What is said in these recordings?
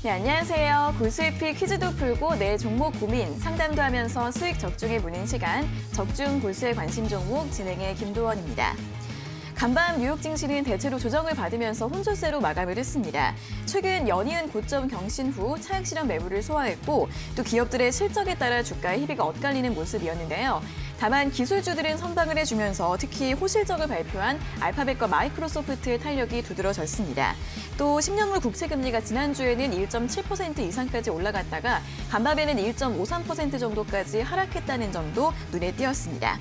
네, 안녕하세요. 골수익피 퀴즈도 풀고 내 종목 고민, 상담도 하면서 수익 적중에 무는 시간, 적중 골수에 관심 종목 진행의 김도원입니다. 간밤 뉴욕 증시는 대체로 조정을 받으면서 혼조세로 마감을 했습니다. 최근 연이은 고점 경신 후 차익 실현 매물을 소화했고 또 기업들의 실적에 따라 주가의 희비가 엇갈리는 모습이었는데요. 다만 기술주들은 선방을 해주면서 특히 호실적을 발표한 알파벳과 마이크로소프트의 탄력이 두드러졌습니다. 또 10년물 국채금리가 지난주에는 1.7% 이상까지 올라갔다가 간밤에는 1.53% 정도까지 하락했다는 점도 눈에 띄었습니다.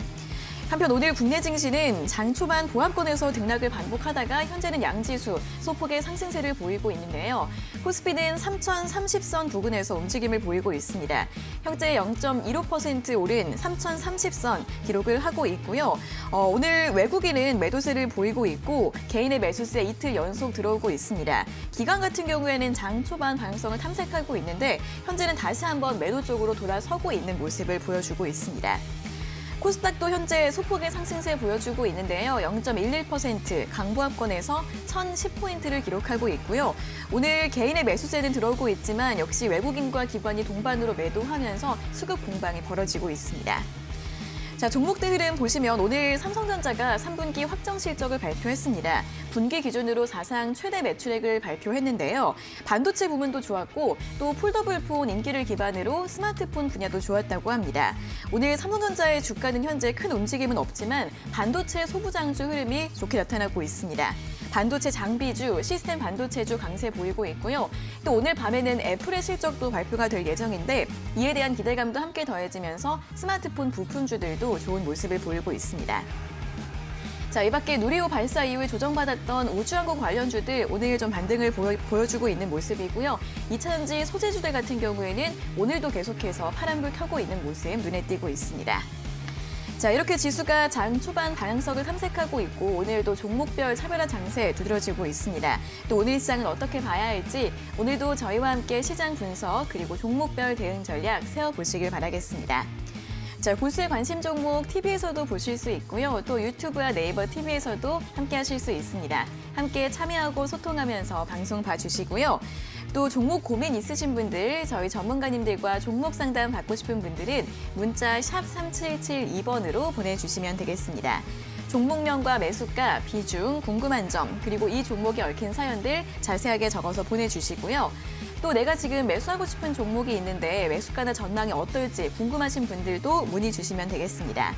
한편 오늘 국내 증시는 장 초반 보합권에서 등락을 반복하다가 현재는 양지수, 소폭의 상승세를 보이고 있는데요. 코스피는 3,030선 부근에서 움직임을 보이고 있습니다. 현재 0.15% 오른 3,030선 기록을 하고 있고요. 오늘 외국인은 매도세를 보이고 있고 개인의 매수세 이틀 연속 들어오고 있습니다. 기관 같은 경우에는 장 초반 방향성을 탐색하고 있는데 현재는 다시 한번 매도 쪽으로 돌아서고 있는 모습을 보여주고 있습니다. 코스닥도 현재 소폭의 상승세 보여주고 있는데요. 0.11% 강보합권에서 1,010포인트를 기록하고 있고요. 오늘 개인의 매수세는 들어오고 있지만 역시 외국인과 기관이 동반으로 매도하면서 수급 공방이 벌어지고 있습니다. 자, 종목들 흐름 보시면 오늘 삼성전자가 3분기 확정 실적을 발표했습니다. 분기 기준으로 사상 최대 매출액을 발표했는데요. 반도체 부문도 좋았고 또 폴더블폰 인기를 기반으로 스마트폰 분야도 좋았다고 합니다. 오늘 삼성전자의 주가는 현재 큰 움직임은 없지만 반도체 소부장주 흐름이 좋게 나타나고 있습니다. 반도체 장비주, 시스템 반도체주 강세 보이고 있고요. 또 오늘 밤에는 애플의 실적도 발표가 될 예정인데 이에 대한 기대감도 함께 더해지면서 스마트폰 부품주들도 좋은 모습을 보이고 있습니다. 자, 이 밖에 누리호 발사 이후에 조정받았던 우주항공 관련주들 오늘 좀 반등을 보여주고 있는 모습이고요. 2차전지 소재주들 같은 경우에는 오늘도 계속해서 파란불 켜고 있는 모습 눈에 띄고 있습니다. 자, 이렇게 지수가 장 초반 방향성을 탐색하고 있고 오늘도 종목별 차별화 장세 두드러지고 있습니다. 또 오늘 시장은 어떻게 봐야 할지 오늘도 저희와 함께 시장 분석 그리고 종목별 대응 전략 세워보시길 바라겠습니다. 자, 골수의 관심 종목 TV에서도 보실 수 있고요. 또 유튜브와 네이버 TV에서도 함께 하실 수 있습니다. 함께 참여하고 소통하면서 방송 봐주시고요. 또 종목 고민 있으신 분들, 저희 전문가님들과 종목 상담 받고 싶은 분들은 문자 샵 3772번으로 보내주시면 되겠습니다. 종목명과 매수가, 비중, 궁금한 점, 그리고 이 종목에 얽힌 사연들 자세하게 적어서 보내주시고요. 또 내가 지금 매수하고 싶은 종목이 있는데 매수가나 전망이 어떨지 궁금하신 분들도 문의 주시면 되겠습니다.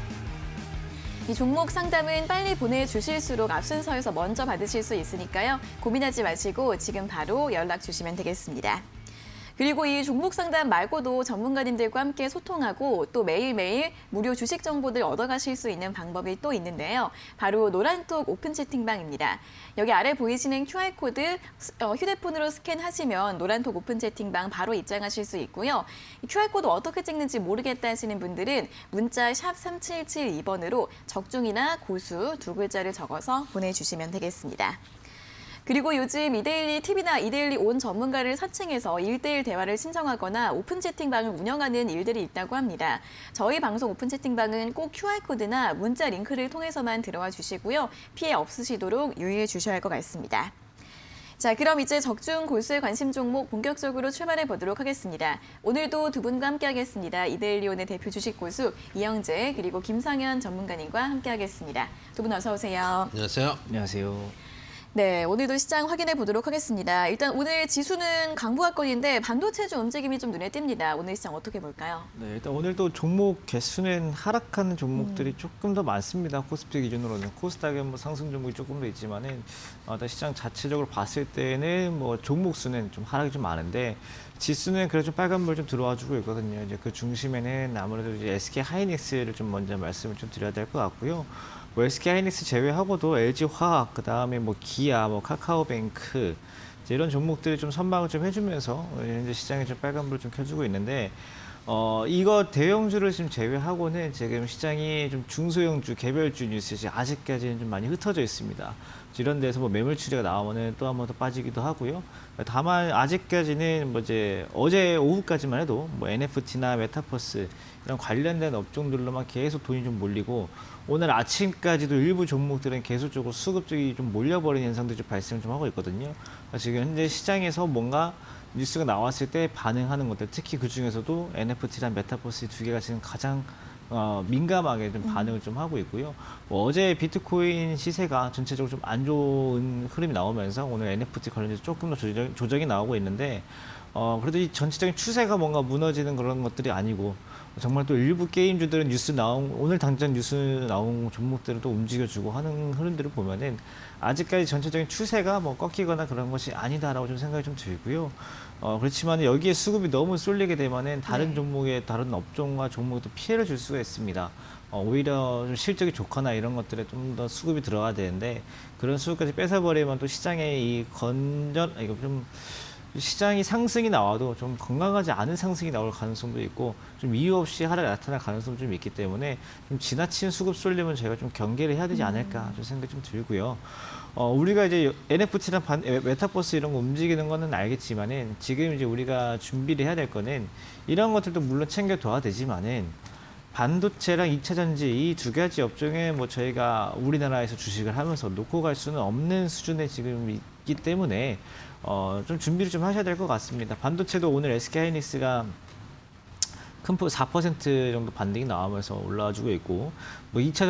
이 종목 상담은 빨리 보내주실수록 앞순서에서 먼저 받으실 수 있으니까요. 고민하지 마시고 지금 바로 연락 주시면 되겠습니다. 그리고 이 종목 상담 말고도 전문가님들과 함께 소통하고 또 매일매일 무료 주식 정보들 얻어가실 수 있는 방법이 또 있는데요. 바로 노란톡 오픈 채팅방입니다. 여기 아래 보이시는 QR코드 휴대폰으로 스캔하시면 노란톡 오픈 채팅방 바로 입장하실 수 있고요. 이 QR코드 어떻게 찍는지 모르겠다 하시는 분들은 문자 샵 3772번으로 적중이나 고수 두 글자를 적어서 보내주시면 되겠습니다. 그리고 요즘 이데일리 TV나 이데일리 온 전문가를 사칭해서 1대1 대화를 신청하거나 오픈 채팅방을 운영하는 일들이 있다고 합니다. 저희 방송 오픈 채팅방은 꼭 QR코드나 문자 링크를 통해서만 들어와 주시고요. 피해 없으시도록 유의해 주셔야 할 것 같습니다. 자, 그럼 이제 적중 골수의 관심 종목 본격적으로 출발해 보도록 하겠습니다. 오늘도 두 분과 함께 하겠습니다. 이데일리온의 대표 주식 고수 이영재 그리고 김상현 전문가님과 함께 하겠습니다. 두 분 어서 오세요. 안녕하세요. 안녕하세요. 네, 오늘도 시장 확인해 보도록 하겠습니다. 일단 오늘 지수는 강보합권인데 반도체주 움직임이 좀 눈에 띄입니다. 오늘 시장 어떻게 볼까요? 네, 일단 오늘도 종목 개수는 하락하는 종목들이 조금 더 많습니다. 코스피 기준으로는 코스닥은 뭐 상승 종목이 조금 더 있지만은 시장 자체적으로 봤을 때는 뭐 종목 수는 좀 하락이 좀 많은데 지수는 그래도 좀 빨간불 좀 들어와주고 있거든요. 이제 그 중심에는 아무래도 이제 SK 하이닉스를 좀 먼저 말씀을 좀 드려야 될 것 같고요. 뭐 SK 하이닉스 제외하고도 LG 화학, 그 다음에 뭐 기아, 뭐 카카오뱅크 이런 종목들이 좀 선방을 좀 해주면서 현재 시장에 좀 빨간불을 좀 켜주고 있는데 이거 대형주를 지금 제외하고는 지금 시장이 좀 중소형주, 개별주 뉴스이 아직까지는 좀 많이 흩어져 있습니다. 이런 데서 뭐 매물 추리가 나오면은 또 한 번 더 빠지기도 하고요. 다만 아직까지는 뭐 이제 어제 오후까지만 해도 뭐 NFT나 메타버스 이런 관련된 업종들로만 계속 돈이 좀 몰리고 오늘 아침까지도 일부 종목들은 계속적으로 수급적이 좀 몰려버린 현상도 좀 발생 좀 하고 있거든요. 지금 현재 시장에서 뭔가 뉴스가 나왔을 때 반응하는 것들, 특히 그 중에서도 NFT랑 메타버스 두 개가 지금 가장 민감하게 좀 반응을 좀 하고 있고요. 뭐 어제 비트코인 시세가 전체적으로 좀 안 좋은 흐름이 나오면서 오늘 NFT 관련해서 조금 더 조정이 나오고 있는데, 그래도 이 전체적인 추세가 뭔가 무너지는 그런 것들이 아니고, 정말 또 일부 게임주들은 오늘 당장 뉴스 나온 종목들을 또 움직여주고 하는 흐름들을 보면은 아직까지 전체적인 추세가 뭐 꺾이거나 그런 것이 아니다라고 좀 생각이 좀 들고요. 그렇지만 여기에 수급이 너무 쏠리게 되면은 다른 네. 종목의 다른 업종과 종목도 피해를 줄 수가 있습니다. 오히려 좀 실적이 좋거나 이런 것들에 좀 더 수급이 들어가야 되는데, 그런 수급까지 뺏어버리면 또 시장의 이거 좀 시장이 상승이 나와도 좀 건강하지 않은 상승이 나올 가능성도 있고, 좀 이유 없이 하락이 나타날 가능성도 좀 있기 때문에 좀 지나친 수급 쏠림은 저희가 좀 경계를 해야 되지 않을까 좀 생각이 좀 들고요. 우리가 이제 NFT랑 메타버스 이런 거 움직이는 거는 알겠지만은, 지금 이제 우리가 준비를 해야 될 거는 이런 것들도 물론 챙겨둬야 되지만은, 반도체랑 2차 전지 이 두 가지 업종에 뭐 저희가 우리나라에서 주식을 하면서 놓고 갈 수는 없는 수준에 지금 있기 때문에 좀 준비를 좀 하셔야 될 것 같습니다. 반도체도 오늘 SK하이닉스가 큰 폭 4% 정도 반등이 나오면서 올라와주고 있고, 뭐 2차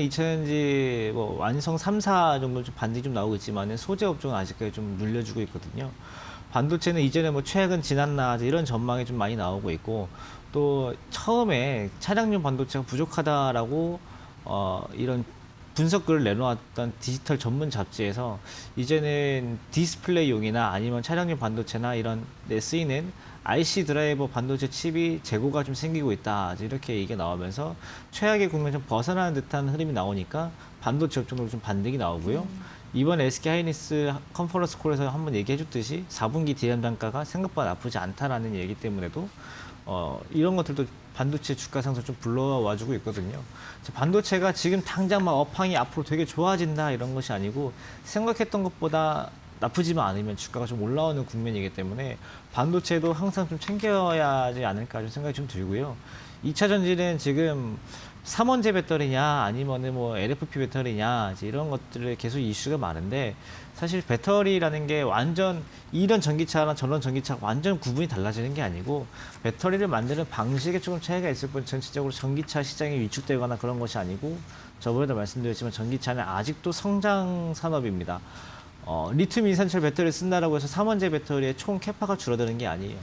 전지 뭐 완성 3, 4 정도 좀 반등이 좀 나오고 있지만 소재 업종은 아직까지 좀 눌려주고 있거든요. 반도체는 이전에 뭐 최근 지났나 이런 전망이 좀 많이 나오고 있고, 또 처음에 차량용 반도체가 부족하다라고 이런 분석글을 내놓았던 디지털 전문 잡지에서 이제는 디스플레이용이나 아니면 차량용 반도체나 이런 데 쓰이는 IC 드라이버 반도체 칩이 재고가 좀 생기고 있다, 이렇게 얘기가 나오면서 최악의 국면 좀 벗어나는 듯한 흐름이 나오니까 반도체 업종으로 좀 반등이 나오고요. 이번 SK하이닉스 컨퍼런스 콜에서 한번 얘기해 줬듯이 4분기 DRAM 단가가 생각보다 나쁘지 않다라는 얘기 때문에도 이런 것들도 반도체 주가 상승 좀 불러와주고 있거든요. 반도체가 지금 당장 막 업황이 앞으로 되게 좋아진다 이런 것이 아니고, 생각했던 것보다 나쁘지만 않으면 주가가 좀 올라오는 국면이기 때문에 반도체도 항상 좀 챙겨야 하지 않을까 좀 생각이 좀 들고요. 2차 전지는 지금 3원제 배터리냐 아니면은 뭐 LFP 배터리냐 이런 것들에 계속 이슈가 많은데, 사실 배터리라는 게 완전 이런 전기차랑 저런 전기차가 완전 구분이 달라지는 게 아니고, 배터리를 만드는 방식에 조금 차이가 있을 뿐 전체적으로 전기차 시장이 위축되거나 그런 것이 아니고, 저번에도 말씀드렸지만 전기차는 아직도 성장 산업입니다. 리튬 이산철 배터리를 쓴다라고 해서 3원제 배터리의 총 캐파가 줄어드는 게 아니에요.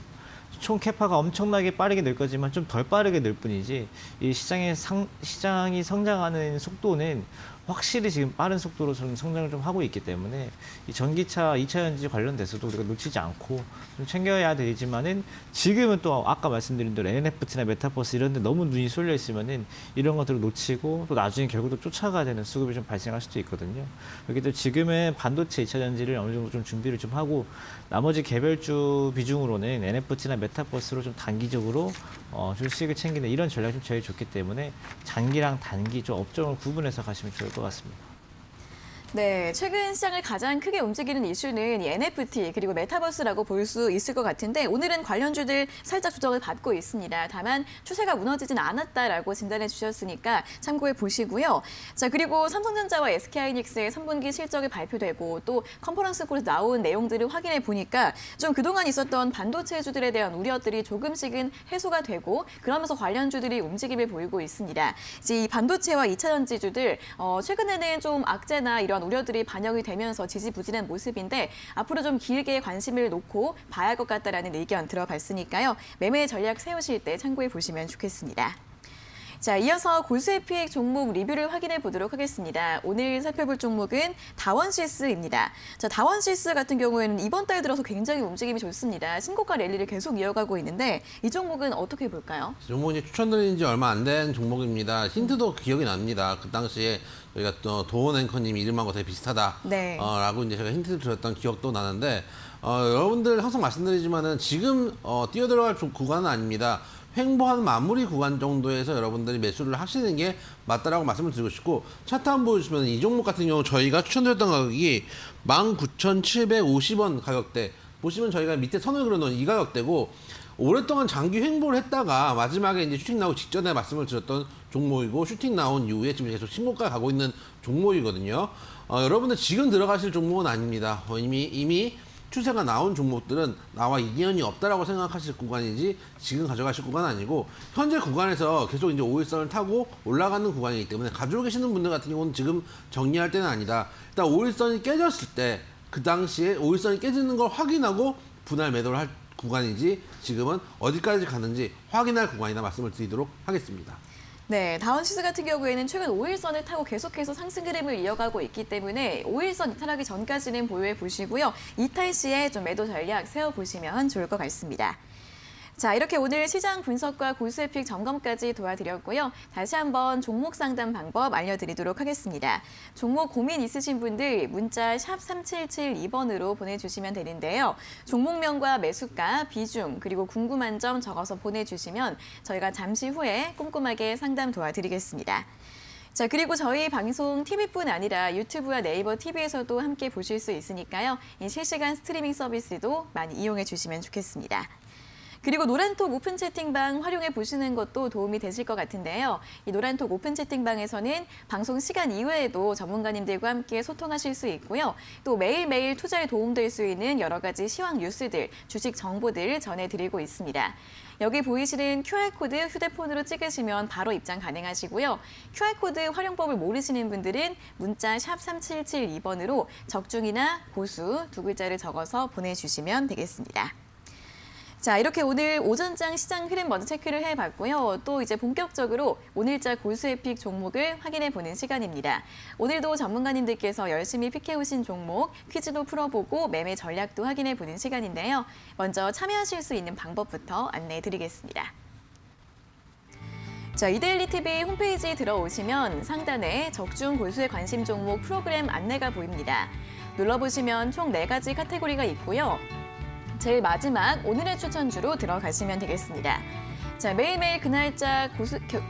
총 캐파가 엄청나게 빠르게 늘 거지만 좀 덜 빠르게 늘 뿐이지, 이 시장이 성장하는 속도는 확실히 지금 빠른 속도로 좀 성장을 좀 하고 있기 때문에, 이 전기차, 2차 전지 관련돼서도 우리가 놓치지 않고 좀 챙겨야 되지만은, 지금은 또 아까 말씀드린 대로 NFT나 메타버스 이런 데 너무 눈이 쏠려 있으면은 이런 것들을 놓치고 또 나중에 결국도 쫓아가야 되는 수급이 좀 발생할 수도 있거든요. 그렇기 때문에 지금은 반도체 2차 전지를 어느 정도 좀 준비를 좀 하고, 나머지 개별주 비중으로는 NFT나 메타버스로 좀 단기적으로 좀 수익을 챙기는 이런 전략이 좀 제일 좋기 때문에, 장기랑 단기 좀 업종을 구분해서 가시면 좋을 것 같습니다. 네, 최근 시장을 가장 크게 움직이는 이슈는 이 NFT 그리고 메타버스라고 볼 수 있을 것 같은데, 오늘은 관련주들 살짝 조정을 받고 있습니다. 다만 추세가 무너지진 않았다라고 진단해 주셨으니까 참고해 보시고요. 자, 그리고 삼성전자와 SK하이닉스의 3분기 실적이 발표되고 또 컨퍼런스 콜에서 나온 내용들을 확인해 보니까 좀 그동안 있었던 반도체주들에 대한 우려들이 조금씩은 해소가 되고, 그러면서 관련주들이 움직임을 보이고 있습니다. 이제 이 반도체와 2차 전지주들 최근에는 좀 악재나 이런 우려들이 반영이 되면서 지지부진한 모습인데, 앞으로 좀 길게 관심을 놓고 봐야 할 것 같다라는 의견 들어봤으니까요. 매매 전략 세우실 때 참고해 보시면 좋겠습니다. 자, 이어서 고수익 종목 리뷰를 확인해 보도록 하겠습니다. 오늘 살펴볼 종목은 다원시스입니다. 자, 다원시스 같은 경우에는 이번 달 들어서 굉장히 움직임이 좋습니다. 신고가 랠리를 계속 이어가고 있는데, 이 종목은 어떻게 볼까요? 종목이 추천드린 지 얼마 안 된 종목입니다. 힌트도 기억이 납니다. 그 당시에 저희가 또 도원 앵커님 이름하고 되게 비슷하다. 네. 라고 이제 제가 힌트를 드렸던 기억도 나는데, 여러분들 항상 말씀드리지만은 지금 뛰어들어갈 구간은 아닙니다. 횡보한 마무리 구간 정도에서 여러분들이 매수를 하시는 게 맞다라고 말씀을 드리고 싶고, 차트 한번 보여주시면 이 종목 같은 경우 저희가 추천드렸던 가격이 19,750원 가격대, 보시면 저희가 밑에 선을 그려놓은 이 가격대고, 오랫동안 장기 횡보를 했다가 마지막에 이제 슈팅 나오기 직전에 말씀을 드렸던 종목이고, 슈팅 나온 이후에 지금 계속 신고가 가고 있는 종목이거든요. 여러분들 지금 들어가실 종목은 아닙니다. 이미 추세가 나온 종목들은 나와 인연이 없다라고 생각하실 구간이지 지금 가져가실 구간은 아니고 현재 구간에서 계속 이제 5일선을 타고 올라가는 구간이기 때문에 가지고 계시는 분들 같은 경우는 지금 정리할 때는 아니다. 일단 5일선이 깨졌을 때 그 당시에 5일선이 깨지는 걸 확인하고 분할 매도를 할 구간이지 지금은 어디까지 가는지 확인할 구간이다 말씀을 드리도록 하겠습니다. 네, 다운시스 같은 경우에는 최근 5일선을 타고 계속해서 상승 흐름을 이어가고 있기 때문에 5일선 이탈하기 전까지는 보유해 보시고요. 이탈 시에 좀 매도 전략 세워보시면 좋을 것 같습니다. 자, 이렇게 오늘 시장 분석과 고수의 픽 점검까지 도와드렸고요. 다시 한번 종목 상담 방법 알려드리도록 하겠습니다. 종목 고민 있으신 분들 문자 샵 3772번으로 보내주시면 되는데요. 종목명과 매수가, 비중, 그리고 궁금한 점 적어서 보내주시면 저희가 잠시 후에 꼼꼼하게 상담 도와드리겠습니다. 자, 그리고 저희 방송 TV뿐 아니라 유튜브와 네이버 TV에서도 함께 보실 수 있으니까요. 이 실시간 스트리밍 서비스도 많이 이용해 주시면 좋겠습니다. 그리고 노란톡 오픈 채팅방 활용해 보시는 것도 도움이 되실 것 같은데요. 이 노란톡 오픈 채팅방에서는 방송 시간 이외에도 전문가님들과 함께 소통하실 수 있고요. 또 매일매일 투자에 도움될 수 있는 여러 가지 시황 뉴스들, 주식 정보들 전해드리고 있습니다. 여기 보이시는 QR코드 휴대폰으로 찍으시면 바로 입장 가능하시고요. QR코드 활용법을 모르시는 분들은 문자 샵 3772번으로 적중이나 고수 두 글자를 적어서 보내주시면 되겠습니다. 자, 이렇게 오늘 오전장 시장 흐름 먼저 체크를 해봤고요. 또 이제 본격적으로 오늘자 고수의 픽 종목을 확인해보는 시간입니다. 오늘도 전문가님들께서 열심히 픽해오신 종목, 퀴즈도 풀어보고 매매 전략도 확인해보는 시간인데요. 먼저 참여하실 수 있는 방법부터 안내해드리겠습니다. 자, 이데일리 TV 홈페이지 들어오시면 상단에 적중 고수의 관심 종목 프로그램 안내가 보입니다. 눌러보시면 총 4가지 카테고리가 있고요. 제일 마지막 오늘의 추천주로 들어가시면 되겠습니다. 자, 매일매일 그날짜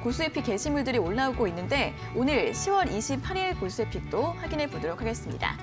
고수의 픽 게시물들이 올라오고 있는데 오늘 10월 28일 고수의 픽도 확인해 보도록 하겠습니다.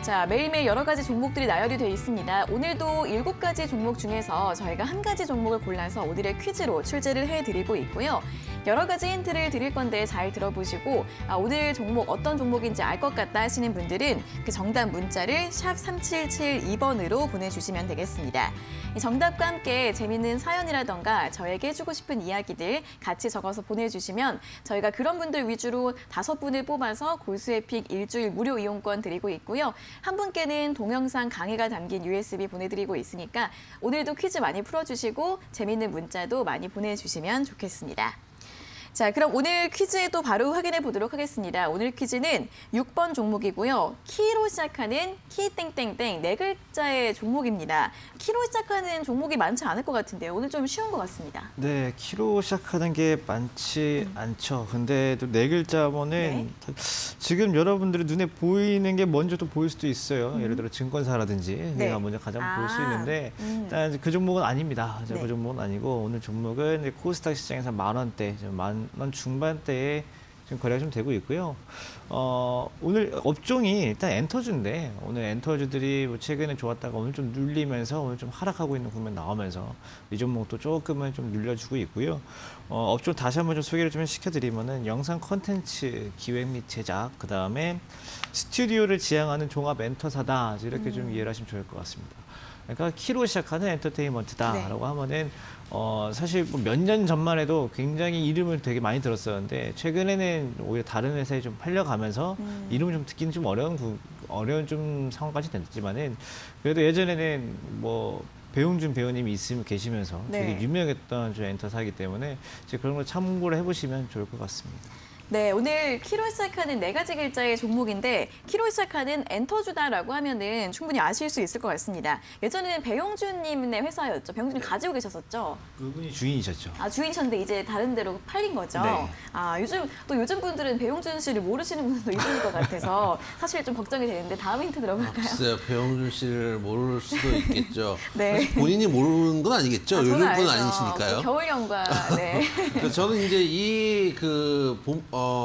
자, 매일매일 여러 가지 종목들이 나열이 되어 있습니다. 오늘도 7가지 종목 중에서 저희가 한 가지 종목을 골라서 오늘의 퀴즈로 출제를 해드리고 있고요. 여러 가지 힌트를 드릴 건데 잘 들어보시고 오늘 종목 어떤 종목인지 알 것 같다 하시는 분들은 그 정답 문자를 샵 3772번으로 보내주시면 되겠습니다. 이 정답과 함께 재밌는 사연이라던가 저에게 해주고 싶은 이야기들 같이 적어서 보내주시면 저희가 그런 분들 위주로 5분을 뽑아서 고수의 픽 일주일 무료 이용권 드리고 있고요. 한 분께는 동영상 강의가 담긴 USB 보내드리고 있으니까 오늘도 퀴즈 많이 풀어주시고 재밌는 문자도 많이 보내주시면 좋겠습니다. 자, 그럼 오늘 퀴즈도 바로 확인해 보도록 하겠습니다. 오늘 퀴즈는 6번 종목이고요. 키로 시작하는 키 땡땡땡 4글자의 종목입니다. 키로 시작하는 종목이 많지 않을 것 같은데요. 오늘 좀 쉬운 것 같습니다. 네, 키로 시작하는 게 많지 않죠. 근데 또 4글자면은 네. 지금 여러분들이 눈에 보이는 게 먼저 또 보일 수도 있어요. 예를 들어 증권사라든지 네. 내가 먼저 가장 보일 수 있는데 일단 그 종목은 아닙니다. 네. 그 종목은 아니고 오늘 종목은 이제 코스닥 시장에서 10,000원대, 10,000원 중반대에 지금 거래가 좀 되고 있고요. 오늘 업종이 일단 엔터주인데 오늘 엔터주들이 뭐 최근에 좋았다가 오늘 좀 눌리면서 오늘 좀 하락하고 있는 국면 나오면서 이 종목도 조금은 좀 눌려주고 있고요. 업종 다시 한번 좀 소개를 좀 시켜드리면은 영상 콘텐츠 기획 및 제작, 그 다음에 스튜디오를 지향하는 종합 엔터사다 이렇게 좀 이해를 하시면 좋을 것 같습니다. 그러니까 키로 시작하는 엔터테인먼트다라고 하면은 사실 뭐 몇 년 전만 해도 굉장히 이름을 되게 많이 들었었는데 최근에는 오히려 다른 회사에 좀 팔려가면서 이름을 좀 듣기는 좀 어려운 좀 상황까지 됐지만은 그래도 예전에는 뭐 배용준 배우님이 계시면서 네. 되게 유명했던 좀 엔터사이기 때문에 이제 그런 걸 참고를 해보시면 좋을 것 같습니다. 네, 오늘 키로 시작하는 4가지 글자의 종목인데 키로 시작하는 엔터주다라고 하면은 충분히 아실 수 있을 것 같습니다. 예전에는 배용준님의 회사였죠. 배용준님 가지고 계셨었죠. 그분이 주인이셨죠. 주인이셨는데 이제 다른 데로 팔린 거죠. 네. 요즘 분들은 배용준 씨를 모르시는 분들도 있을 것 같아서 사실 좀 걱정이 되는데 다음 힌트 들어볼까요? 글쎄요, 배용준 씨를 모를 수도 있겠죠. 네. 사실 본인이 모르는 건 아니겠죠. 요즘 저는 분은 알죠. 아니시니까요. 겨울연가. 네. 그래서 저는 이제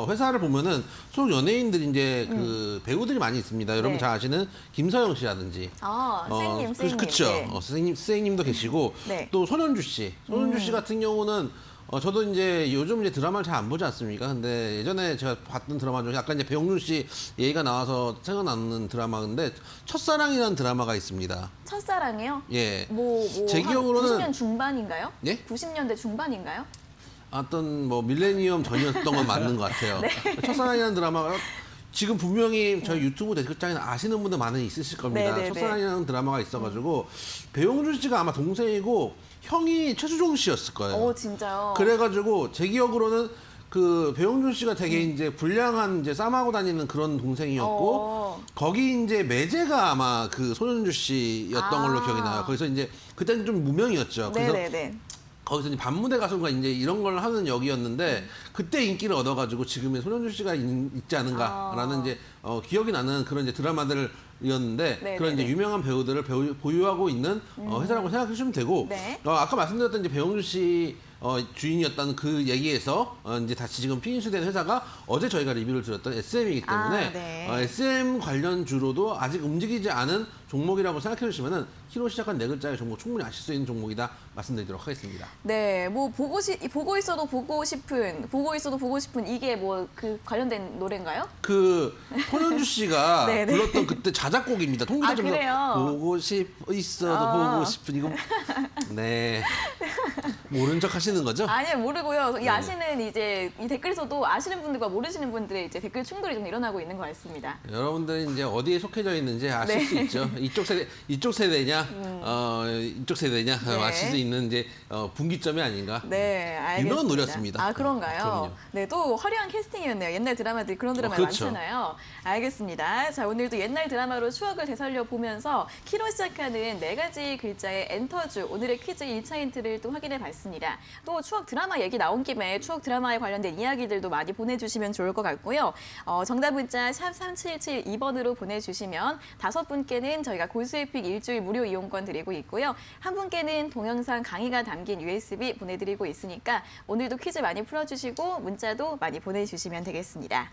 회사를 보면은 소 연예인들이 이제 그 배우들이 많이 있습니다. 여러분 네. 잘 아시는 김서영 씨라든지. 선생님. 그렇죠. 네. 선생님도 계시고 네. 또 손현주 씨. 손현주 씨 같은 경우는 저도 이제 요즘 이제 드라마를 잘 안 보지 않습니까? 근데 예전에 제가 봤던 드라마 중에 약간 이제 배용준 씨 얘기가 나와서 생각나는 드라마인데 첫사랑이라는 드라마가 있습니다. 첫사랑이요? 예. 제 제 기억으로는 90년 중반인가요? 예? 90년대 중반인가요? 어떤 뭐 밀레니엄 전이었던 건 맞는 것 같아요. 네. 첫사랑이라는 드라마가 지금 분명히 저희 유튜브 댓글장에 아시는 분들 많이 있으실 겁니다. 네, 네, 첫사랑이라는 드라마가 있어가지고 배용준 씨가 아마 동생이고 형이 최수종 씨였을 거예요. 진짜요? 그래가지고 제 기억으로는 그 배용준 씨가 되게 이제 불량한 이제 쌈하고 다니는 그런 동생이었고 어. 거기 이제 매제가 아마 그 손현주 씨였던 걸로 아. 기억이 나요. 거기서 이제 그때는 좀 무명이었죠. 그래서 네네네. 거기서 이제 반무대 가수가 이제 이런 걸 하는 역이었는데 그때 인기를 얻어가지고 지금의 손현주 씨가 있지 않은가라는 이제 기억이 나는 그런 이제 드라마들이었는데 네네네. 그런 이제 유명한 배우들을 보유하고 있는 회사라고 생각해 주시면 되고 네. 아까 말씀드렸던 이제 배용준 씨 주인이었던 그 얘기에서 이제 다시 지금 피인수된 회사가 어제 저희가 리뷰를 드렸던 SM이기 때문에 네. SM 관련주로도 아직 움직이지 않은 종목이라고 생각해 주시면은 키로 시작한 네 글자의 종목 충분히 아실 수 있는 종목이다 말씀드리도록 하겠습니다. 네, 뭐 보고 있어도 보고 싶은 이게 뭐 그 관련된 노래인가요? 그 손현주 씨가 네네. 불렀던 그때 자작곡입니다. 통기타점에서 그래요? 보고 있어도 보고 싶은 이거 네 모른 척 하시는 거죠? 아니요, 모르고요. 네. 이 아시는 이제 이 댓글에서도 아시는 분들과 모르시는 분들의 이제 댓글 충돌이 좀 일어나고 있는 것 같습니다. 여러분들이 이제 어디에 속해져 있는지 아실 네. 수 있죠. 이쪽 세대냐, 이쪽 세대냐 네. 아실 수 있는 이제 분기점이 아닌가. 네, 알겠습니다. 유명한 노래였습니다. 아, 그런가요? 그럼요. 네, 또 화려한 캐스팅이었네요. 옛날 드라마들 그런 드라마 그렇죠. 많잖아요. 알겠습니다. 자, 오늘도 옛날 드라마로 추억을 되살려 보면서 키로 시작하는 네 가지 글자의 엔터주 오늘의 퀴즈 1차 힌트를 또 확인해 봤습니다. 또 추억 드라마 얘기 나온 김에 추억 드라마에 관련된 이야기들도 많이 보내주시면 좋을 것 같고요. 정답 문자 샵 3772번으로 보내주시면 5분께는 저희가 골수의픽 일주일 무료 이용권 드리고 있고요. 한 분께는 동영상 강의가 담긴 USB 보내드리고 있으니까 오늘도 퀴즈 많이 풀어주시고 문자도 많이 보내주시면 되겠습니다.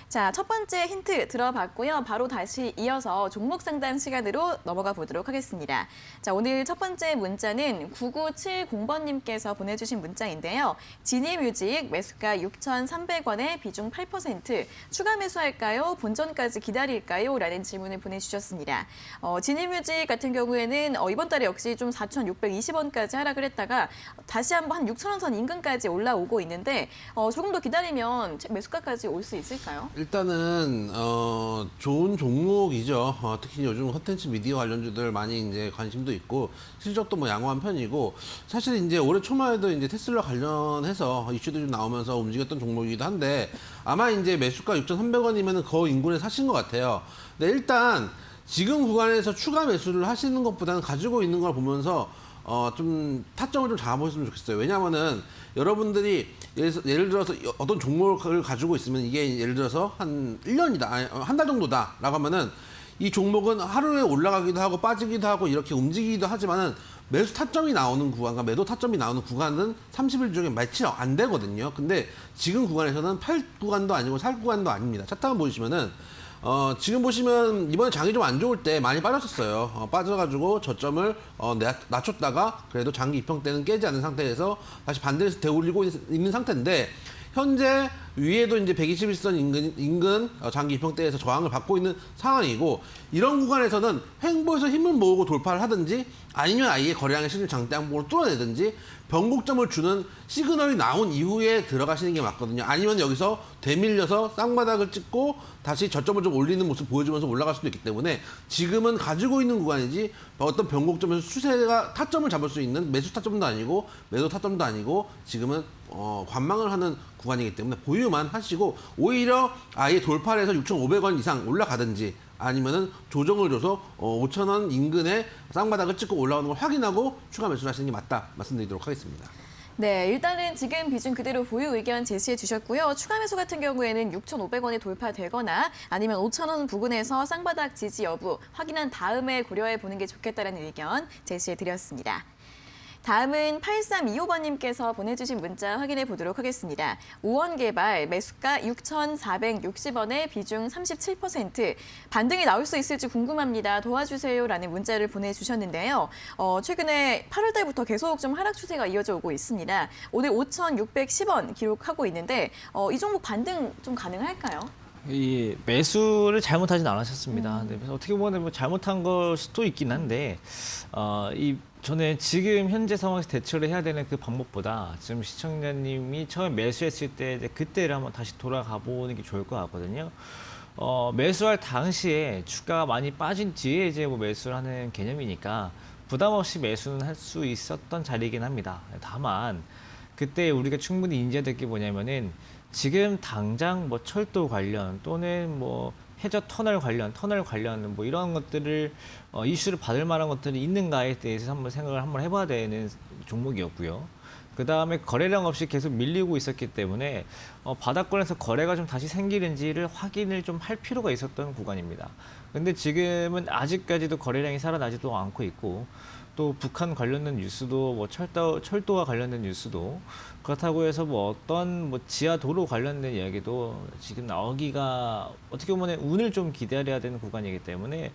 자, 첫 번째 힌트 들어봤고요. 바로 다시 이어서 종목 상담 시간으로 넘어가 보도록 하겠습니다. 자, 오늘 첫 번째 문자는 9970번님께서 보내주신 문자인데요. 지니뮤직 매수가 6,300원에 비중 8%, 추가 매수할까요? 본전까지 기다릴까요? 라는 질문을 보내주셨습니다. 지니뮤직 같은 경우에는 이번 달에 역시 좀 4,620원까지 하락을 했다가 다시 한번 한 6,000원 선 인근까지 올라오고 있는데 조금 더 기다리면 매수가까지 올 수 있을까요? 일단은 좋은 종목이죠. 특히 요즘 콘텐츠 미디어 관련주들 많이 이제 관심도 있고 실적도 뭐 양호한 편이고 사실 이제 올해 초만 해도 이제 테슬라 관련해서 이슈도 좀 나오면서 움직였던 종목이기도 한데 아마 이제 매수가 6,300원이면 그 인근에 사신 것 같아요. 근데 일단 지금 구간에서 추가 매수를 하시는 것보다는 가지고 있는 걸 보면서 좀 타점을 좀 잡아보셨으면 좋겠어요. 왜냐하면은 여러분들이 예를 들어서 어떤 종목을 가지고 있으면 이게 예를 들어서 한 1년이다, 한 달 정도다라고 하면은 이 종목은 하루에 올라가기도 하고 빠지기도 하고 이렇게 움직이기도 하지만은 매수 타점이 나오는 구간과 매도 타점이 나오는 구간은 30일 중에 며칠 안 되거든요. 근데 지금 구간에서는 팔 구간도 아니고 살 구간도 아닙니다. 차트 한번 보시면은 지금 보시면 이번에 장이 좀 안 좋을 때 많이 빠졌었어요. 빠져가지고 저점을 낮췄다가 그래도 장기 입형 때는 깨지 않은 상태에서 다시 반대에서 되올리고 있는 상태인데 현재 위에도 이제 121선 인근 장기 입형대에서 저항을 받고 있는 상황이고 이런 구간에서는 횡보해서 힘을 모으고 돌파를 하든지 아니면 아예 거래량의 실질 장대 항목을 뚫어내든지 변곡점을 주는 시그널이 나온 이후에 들어가시는 게 맞거든요. 아니면 여기서 되밀려서 쌍바닥을 찍고 다시 저점을 좀 올리는 모습 보여주면서 올라갈 수도 있기 때문에 지금은 가지고 있는 구간이지 어떤 변곡점에서 추세가 타점을 잡을 수 있는 매수 타점도 아니고 매도 타점도 아니고 지금은 관망을 하는 구간이기 때문에 보유만 하시고 오히려 아예 돌파를 해서 6,500원 이상 올라가든지 아니면은 조정을 줘서 5,000원 인근에 쌍바닥을 찍고 올라오는 걸 확인하고 추가 매수를 하시는 게 맞다 말씀드리도록 하겠습니다. 네, 일단은 지금 비중 그대로 보유 의견 제시해 주셨고요. 추가 매수 같은 경우에는 6,500원이 돌파되거나 아니면 5,000원 부근에서 쌍바닥 지지 여부 확인한 다음에 고려해 보는 게 좋겠다는 의견 제시해 드렸습니다. 다음은 8325번님께서 보내주신 문자 확인해 보도록 하겠습니다. 우원개발 매수가 6,460원에 비중 37%. 반등이 나올 수 있을지 궁금합니다. 도와주세요라는 문자를 보내주셨는데요. 최근에 8월 달부터 계속 좀 하락 추세가 이어져 오고 있습니다. 오늘 5,610원 기록하고 있는데 이 종목 반등 좀 가능할까요? 이 매수를 잘못하진 않으셨습니다. 네, 그래서 어떻게 보면 뭐 잘못한 걸 수도 있긴 한데 저는 지금 현재 상황에서 대처를 해야 되는 그 방법보다 지금 시청자님이 처음 매수했을 때 이제 그때를 한번 다시 돌아가 보는 게 좋을 것 같거든요. 매수할 당시에 주가가 많이 빠진 뒤에 이제 뭐 매수를 하는 개념이니까 부담 없이 매수는 할 수 있었던 자리이긴 합니다. 다만 그때 우리가 충분히 인지해야 될 게 뭐냐면은 지금 당장 뭐 철도 관련 또는 뭐 해저 터널 관련 뭐 이런 것들을 이슈를 받을 만한 것들이 있는가에 대해서 한번 생각을 한번 해봐야 되는 종목이었고요. 그 다음에 거래량 없이 계속 밀리고 있었기 때문에 바닥권에서 거래가 좀 다시 생기는지를 확인을 좀 할 필요가 있었던 구간입니다. 근데 지금은 아직까지도 거래량이 살아나지도 않고 있고 또 북한 관련된 뉴스도 뭐 철도와 관련된 뉴스도 그렇다고 해서 뭐 어떤 뭐 지하 도로 관련된 이야기도 지금 나오기가 어떻게 보면 운을 좀 기다려야 되는 구간이기 때문에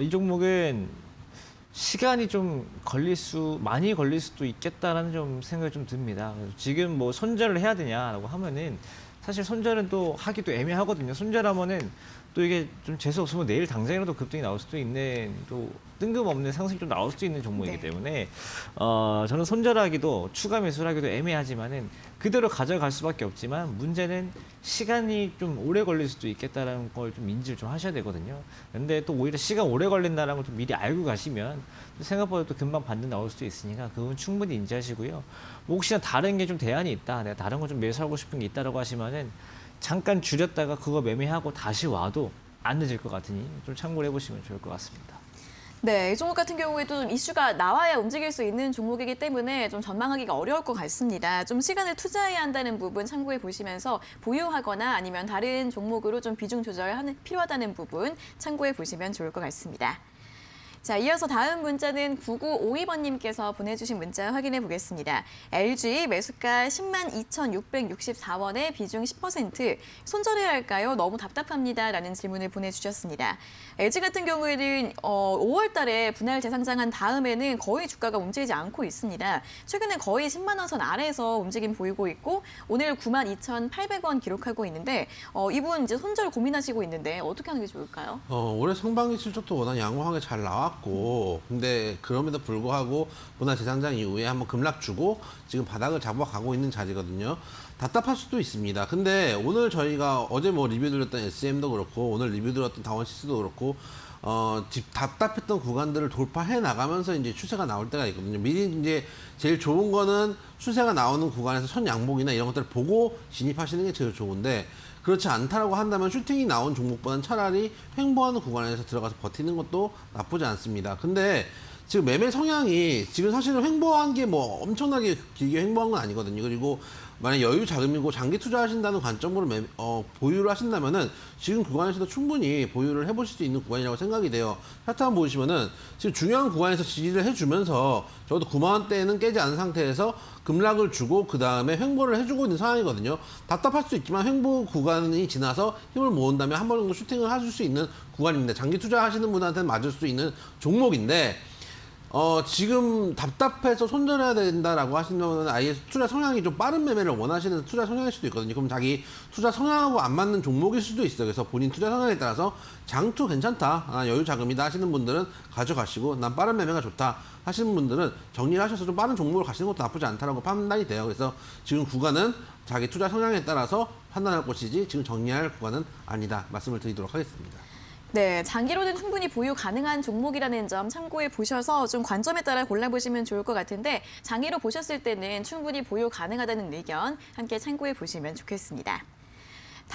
이 종목은 시간이 좀 많이 걸릴 수도 있겠다라는 좀 생각이 좀 듭니다. 그래서 지금 뭐 손절을 해야 되냐라고 하면은 사실 손절은 또 하기도 애매하거든요. 손절하면은 또 이게 좀 재수 없으면 내일 당장이라도 급등이 나올 수도 있는 또 뜬금없는 상승이 좀 나올 수도 있는 종목이기 때문에 저는 손절하기도 추가 매수를 하기도 애매하지만은 그대로 가져갈 수밖에 없지만 문제는 시간이 좀 오래 걸릴 수도 있겠다라는 걸 좀 인지를 좀 하셔야 되거든요. 근데 또 오히려 시간 오래 걸린다는 걸 좀 미리 알고 가시면 생각보다 또 금방 반등 나올 수도 있으니까 그건 충분히 인지하시고요. 뭐 혹시나 다른 게 좀 대안이 있다, 내가 다른 거 좀 매수하고 싶은 게 있다라고 하시면은 잠깐 줄였다가 그거 매매하고 다시 와도 안 늦을 것 같으니 좀 참고를 해보시면 좋을 것 같습니다. 네, 이 종목 같은 경우에도 좀 이슈가 나와야 움직일 수 있는 종목이기 때문에 좀 전망하기가 어려울 것 같습니다. 좀 시간을 투자해야 한다는 부분 참고해 보시면서 보유하거나 아니면 다른 종목으로 좀 비중 조절하는 필요하다는 부분 참고해 보시면 좋을 것 같습니다. 자, 이어서 다음 문자는 9952번님께서 보내주신 문자 확인해 보겠습니다. LG 매수가 102,664원에 비중 10%. 손절해야 할까요? 너무 답답합니다. 라는 질문을 보내주셨습니다. LG 같은 경우에는 5월 달에 분할 재상장한 다음에는 거의 주가가 움직이지 않고 있습니다. 최근에 거의 10만 원 선 아래에서 움직임 보이고 있고 오늘 92,800원 기록하고 있는데 이분 이제 손절 고민하시고 있는데 어떻게 하는 게 좋을까요? 올해 상반기 실적도 워낙 양호하게 잘 나왔고 근데 그럼에도 불구하고 분할 재상장 이후에 한번 급락 주고 지금 바닥을 잡아가고 있는 자리거든요. 답답할 수도 있습니다. 근데 오늘 저희가 어제 뭐 리뷰 드렸던 SM도 그렇고 오늘 리뷰 드렸던 다원시스도 그렇고 답답했던 구간들을 돌파해 나가면서 이제 추세가 나올 때가 있거든요. 미리 이제 제일 좋은 거는 추세가 나오는 구간에서 선 양봉이나 이런 것들을 보고 진입하시는 게 제일 좋은데 그렇지 않다라고 한다면 슈팅이 나온 종목보다는 차라리 횡보하는 구간에서 들어가서 버티는 것도 나쁘지 않습니다. 근데 지금 매매 성향이 지금 사실은 횡보한 게 뭐 엄청나게 길게 횡보한 건 아니거든요. 그리고 만약 여유 자금이고 장기 투자하신다는 관점으로 보유를 하신다면은 지금 구간에서도 충분히 보유를 해보실 수 있는 구간이라고 생각이 돼요. 차트 한번 보시면은 지금 중요한 구간에서 지지를 해주면서 적어도 9만 원대는 깨지 않은 상태에서 급락을 주고 그 다음에 횡보를 해주고 있는 상황이거든요. 답답할 수 있지만 횡보 구간이 지나서 힘을 모은다면 한 번 정도 슈팅을 하실 수 있는 구간입니다. 장기 투자하시는 분한테는 맞을 수 있는 종목인데 지금 답답해서 손절해야 된다라고 하시면 아예 투자 성향이 좀 빠른 매매를 원하시는 투자 성향일 수도 있거든요. 그럼 자기 투자 성향하고 안 맞는 종목일 수도 있어요. 그래서 본인 투자 성향에 따라서 장투 괜찮다, 여유 자금이다 하시는 분들은 가져가시고 난 빠른 매매가 좋다 하시는 분들은 정리를 하셔서 좀 빠른 종목을 가시는 것도 나쁘지 않다라고 판단이 돼요. 그래서 지금 구간은 자기 투자 성향에 따라서 판단할 것이지 지금 정리할 구간은 아니다 말씀을 드리도록 하겠습니다. 네, 장기로는 충분히 보유 가능한 종목이라는 점 참고해 보셔서 좀 관점에 따라 골라보시면 좋을 것 같은데 장기로 보셨을 때는 충분히 보유 가능하다는 의견 함께 참고해 보시면 좋겠습니다.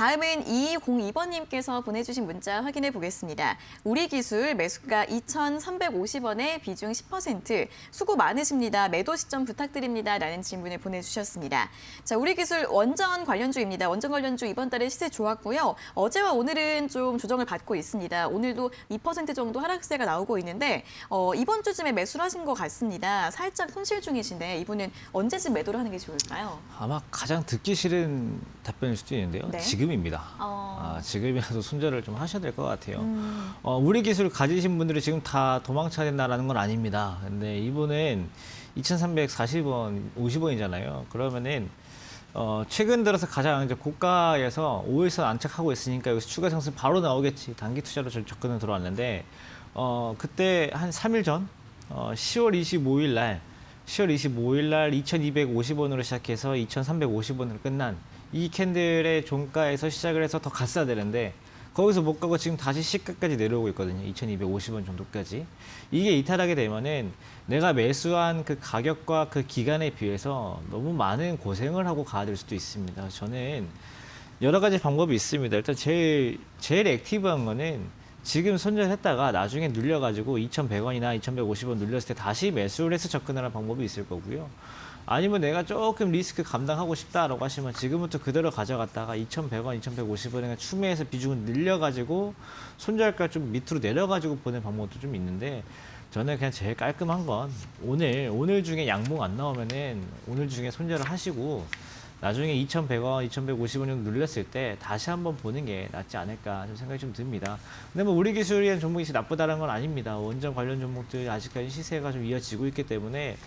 다음은 2202번님께서 보내주신 문자 확인해 보겠습니다. 우리기술 매수가 2,350원에 비중 10%, 수고 많으십니다. 매도 시점 부탁드립니다. 라는 질문을 보내주셨습니다. 자, 우리기술 원전 관련주입니다. 원전 관련주 이번 달에 시세 좋았고요. 어제와 오늘은 좀 조정을 받고 있습니다. 오늘도 2% 정도 하락세가 나오고 있는데 이번 주쯤에 매수를 하신 것 같습니다. 살짝 손실 중이신데 이분은 언제쯤 매도를 하는 게 좋을까요? 아마 가장 듣기 싫은 답변일 수도 있는데요. 네. 지금입니다. 어. 지금이라도 손절을 좀 하셔야 될 것 같아요. 우리 기술 가지신 분들이 지금 다 도망쳐야 된다는 건 아닙니다. 근데 이분은 2,340원, 50원이잖아요. 그러면은 최근 들어서 가장 이제 고가에서 5일선 안착하고 있으니까 여기서 추가 상승 바로 나오겠지. 단기 투자로 접근을 들어왔는데 그때 한 3일 전 10월 25일 날 2,250원으로 시작해서 2,350원으로 끝난 이 캔들의 종가에서 시작을 해서 더 갔어야 되는데 거기서 못 가고 지금 다시 시가까지 내려오고 있거든요. 2,250원 정도까지. 이게 이탈하게 되면은 내가 매수한 그 가격과 그 기간에 비해서 너무 많은 고생을 하고 가야 될 수도 있습니다. 저는 여러 가지 방법이 있습니다. 일단 제일 액티브한 거는 지금 손절했다가 나중에 눌려가지고 2,100원이나 2,150원 눌렸을 때 다시 매수를 해서 접근하는 방법이 있을 거고요. 아니면 내가 조금 리스크 감당하고 싶다라고 하시면 지금부터 그대로 가져갔다가 2,100원, 2,150원에 추매해서 비중을 늘려가지고 손절가 좀 밑으로 내려가지고 보는 방법도 좀 있는데 저는 그냥 제일 깔끔한 건 오늘 중에 양봉 안 나오면은 오늘 중에 손절을 하시고 나중에 2,100원, 2,150원 정도 눌렸을 때 다시 한번 보는 게 낫지 않을까 좀 생각이 좀 듭니다. 근데 뭐 우리 기술이란 종목이 나쁘다는 건 아닙니다. 원전 관련 종목들 아직까지 시세가 좀 이어지고 있기 때문에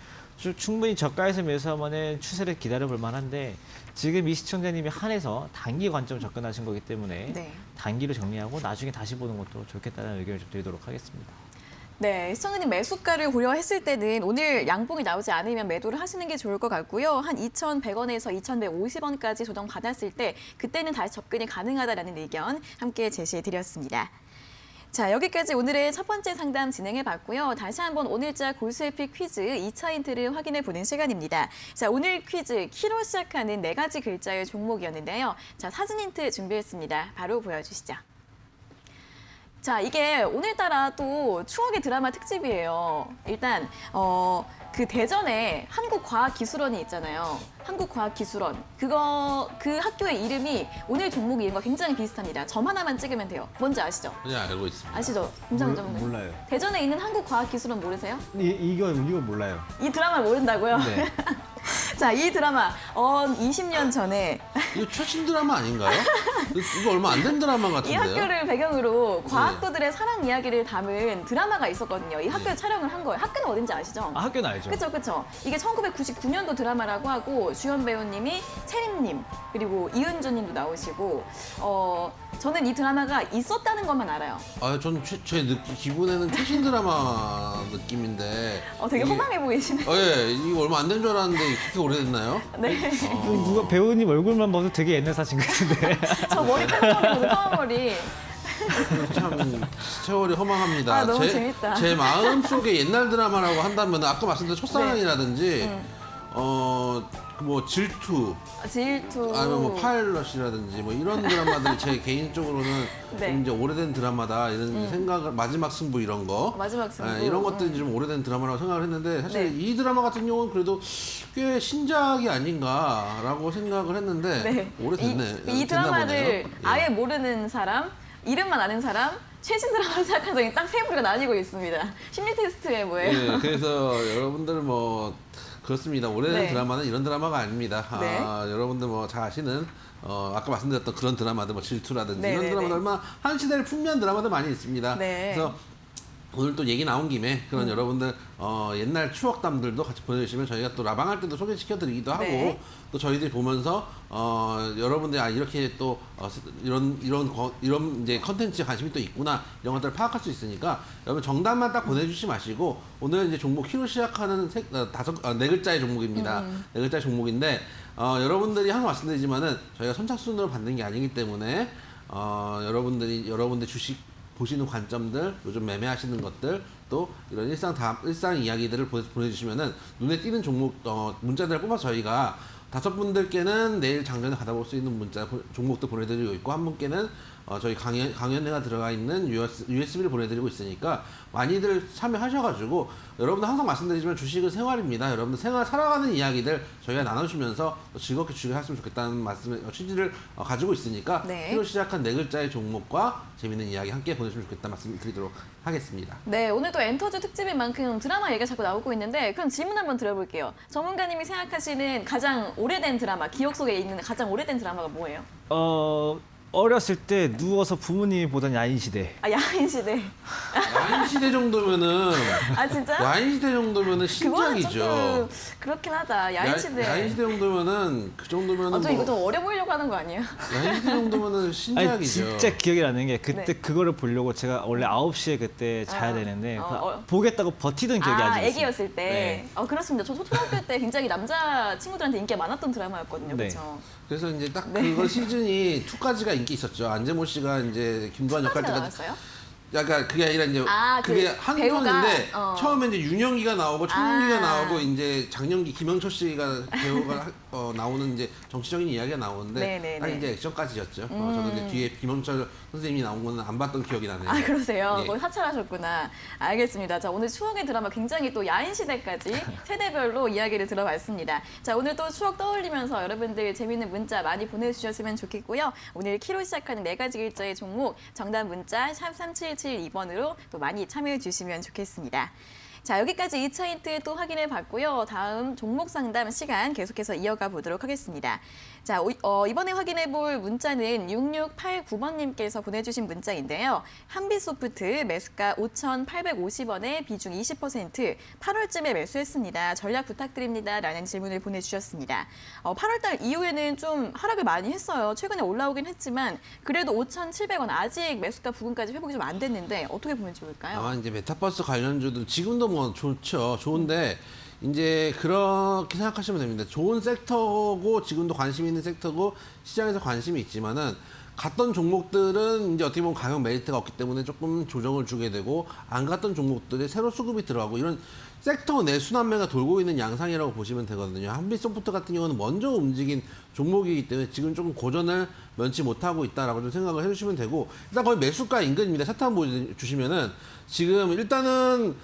충분히 저가에서 매수하면은 추세를 기다려 볼 만한데 지금 이 시청자님이 한해서 단기 관점 접근하신 거기 때문에 네. 단기로 정리하고 나중에 다시 보는 것도 좋겠다는 의견을 좀 드리도록 하겠습니다. 네, 시청자님 매수가를 고려했을 때는 오늘 양봉이 나오지 않으면 매도를 하시는 게 좋을 것 같고요. 한 2,100원에서 2,150원까지 조정 받았을 때 그때는 다시 접근이 가능하다라는 의견 함께 제시해 드렸습니다. 자, 여기까지 오늘의 첫 번째 상담 진행해 봤고요. 다시 한번 오늘자 골수에픽 퀴즈 2차 힌트를 확인해 보는 시간입니다. 자, 오늘 퀴즈 키로 시작하는 4가지 글자의 종목이었는데요. 자, 사진 힌트 준비했습니다. 바로 보여주시죠. 자, 이게 오늘따라 또 추억의 드라마 특집이에요. 일단 그 대전에 한국과학기술원이 있잖아요. 한국과학기술원. 그 학교의 이름이 오늘 종목 이름과 굉장히 비슷합니다. 점 하나만 찍으면 돼요. 뭔지 아시죠? 그냥 알고 있습니다. 아시죠? 김상훈 전문가님. 몰라요. 대전에 있는 한국과학기술원 모르세요? 이거 몰라요. 이 드라마를 모른다고요? 네. 자, 이 드라마 20년 전에 이거 최신 드라마 아닌가요? 이거 얼마 안 된 드라마 이 같은데요? 학교를 배경으로 과학도들의 사랑 이야기를 담은 드라마가 있었거든요. 이 학교에 촬영을 한 거예요. 학교는 어딘지 아시죠? 학교는 알죠. 그렇죠. 이게 1999년도 드라마라고 하고 주연 배우님이 채림님 그리고 이은주님도 나오시고 저는 이 드라마가 있었다는 것만 알아요. 전 제 기분에는 최신 드라마 느낌인데. 되게 이게- 호감해 보이시네요. 예, 이거 얼마 안 된 줄 알았는데 그렇게 오래됐나요? 네. 누가 배우님 얼굴만 봐도 되게 옛날 사진 같은데. 저 머리 깜깜이거든요. 까만 머리. 참 세월이 허망합니다. 아, 너무 재밌다. 제 마음 속에 옛날 드라마라고 한다면 아까 말씀드린 첫사랑이라든지 뭐 질투 질투. 아니면 뭐 파일럿이라든지 뭐 이런 드라마들이 제 개인적으로는 네. 좀 이제 오래된 드라마다 이런 생각을 마지막 승부 이런 거 마지막 승부. 이런 것들이 좀 오래된 드라마라고 생각을 했는데 사실 네. 이 드라마 같은 경우는 그래도 꽤 신작이 아닌가라고 생각을 했는데 네. 오래됐네. 이 됐나 드라마를 보네요. 예. 아예 모르는 사람, 이름만 아는 사람, 최신 드라마를 생각하더니 딱 세 부류가 나뉘고 있습니다. 심리 테스트에 뭐예요? 예, 그래서 여러분들 뭐 그렇습니다. 오래된 네. 드라마는 이런 드라마가 아닙니다. 네. 여러분들 뭐 잘 아시는 아까 말씀드렸던 그런 드라마들 뭐 질투라든지 네, 이런 네, 드라마들 네. 얼마나 한 시대를 풍미한 드라마들 많이 있습니다. 네. 그래서 오늘 또 얘기 나온 김에 그런 여러분들 옛날 추억담들도 같이 보내주시면 저희가 또 라방할 때도 소개시켜드리기도 하고 네. 또 저희들이 보면서 여러분들이 이렇게 또 이런 이제 컨텐츠에 관심이 또 있구나 이런 것들을 파악할 수 있으니까 여러분 정답만 딱 보내주시 마시고 오늘 이제 종목 키로 시작하는 네 글자의 종목입니다. 네 글자의 종목인데 여러분들이 항상 말씀드리지만은 저희가 선착순으로 받는 게 아니기 때문에 여러분들 주식 보시는 관점들, 요즘 매매하시는 것들, 또 이런 일상 이야기들을 보내주시면은 눈에 띄는 종목 문자들을 뽑아서 저희가 5분들께는 내일 장전에 받아볼 수 있는 문자 종목도 보내드리고 있고 한 분께는 저희 강연회가 들어가 있는 USB를 보내드리고 있으니까 많이들 참여하셔가지고 여러분들 항상 말씀드리지만 주식은 생활입니다. 여러분들 생활 살아가는 이야기들 저희가 나눠주면서 즐겁게 주식을 하시면 좋겠다는 말씀을 취지를 가지고 있으니까 네. 새로 시작한 4글자의 종목과 재밌는 이야기 함께 보내주시면 좋겠다는 말씀을 드리도록 하겠습니다. 네, 오늘 또 엔터즈 특집인 만큼 드라마 얘기가 자꾸 나오고 있는데 그럼 질문 한번 드려볼게요. 전문가님이 생각하시는 가장 오래된 드라마, 기억 속에 있는 가장 오래된 드라마가 뭐예요? 어렸을 때 누워서 부모님이 보던 야인시대. 아, 야인시대. 야인시대 정도면은 아, 진짜? 야인시대 정도면은 그거는 신작이죠. 조금 그렇긴 하다. 야인시대. 야인시대 정도면은 그 정도면은 저 이거 좀 어려 보이려고 하는 거 아니에요? 야인시대 정도면은 아니 신작이죠. 진짜 기억이 나는 게 그때 네. 그거를 보려고 제가 원래 9시에 그때 자야 되는데 보겠다고 버티던 기억이 아직 있어요. 애기였을 때. 네. 그렇습니다. 저 초등학교 때 굉장히 남자 친구들한테 인기가 많았던 드라마였거든요. 네. 그렇죠? 그래서 이제 딱 네. 그거 시즌이 2까지가 인기 있었죠. 안재모 씨가 이제 김두한 역할 때까지 나왔어요? 약간 그게 아니라 이제 그게 그 한 배우가, 편인데 처음에 처음에 이제 윤영기가 나오고 천은기가 아. 나오고 이제 장영기, 김영철 씨가 배우가 나오는 이제 정치적인 이야기가 나오는데 네네네. 딱 이제 액션까지였죠. 저도 이제 뒤에 김영철 선생님이 나온 거는 안 봤던 기억이 나네요. 아, 그러세요? 예. 거의 사찰하셨구나. 알겠습니다. 자, 오늘 추억의 드라마 굉장히 또 야인시대까지 세대별로 이야기를 들어봤습니다. 자, 오늘 또 추억 떠올리면서 여러분들 재밌는 문자 많이 보내주셨으면 좋겠고요. 오늘 키로 시작하는 4가지 글자의 종목 정답 문자 샵 3772번으로 또 많이 참여해 주시면 좋겠습니다. 자, 여기까지 2차 힌트 또 확인해 봤고요. 다음 종목 상담 시간 계속해서 이어가 보도록 하겠습니다. 자, 이번에 확인해 볼 문자는 6689번님께서 보내주신 문자인데요. 한빛소프트 매수가 5,850원에 비중 20%, 8월쯤에 매수했습니다. 전략 부탁드립니다. 라는 질문을 보내주셨습니다. 8월달 이후에는 좀 하락을 많이 했어요. 최근에 올라오긴 했지만 그래도 5,700원 아직 매수가 부근까지 회복이 좀 안 됐는데 어떻게 보면 좋을까요? 아마 이제 메타버스 관련주도 지금도 뭐 좋죠. 좋은데 이제 그렇게 생각하시면 됩니다. 좋은 섹터고 지금도 관심 있는 섹터고 시장에서 관심이 있지만은 갔던 종목들은 이제 어떻게 보면 가격 메리트가 없기 때문에 조금 조정을 주게 되고 안 갔던 종목들이 새로 수급이 들어가고 이런 섹터 내 순환매가 돌고 있는 양상이라고 보시면 되거든요. 한빛소프트 같은 경우는 먼저 움직인 종목이기 때문에 지금 조금 고전을 면치 못하고 있다라고 좀 생각을 해주시면 되고 일단 거의 매수가 인근입니다. 차트 한번 보여주시면은 지금 일단은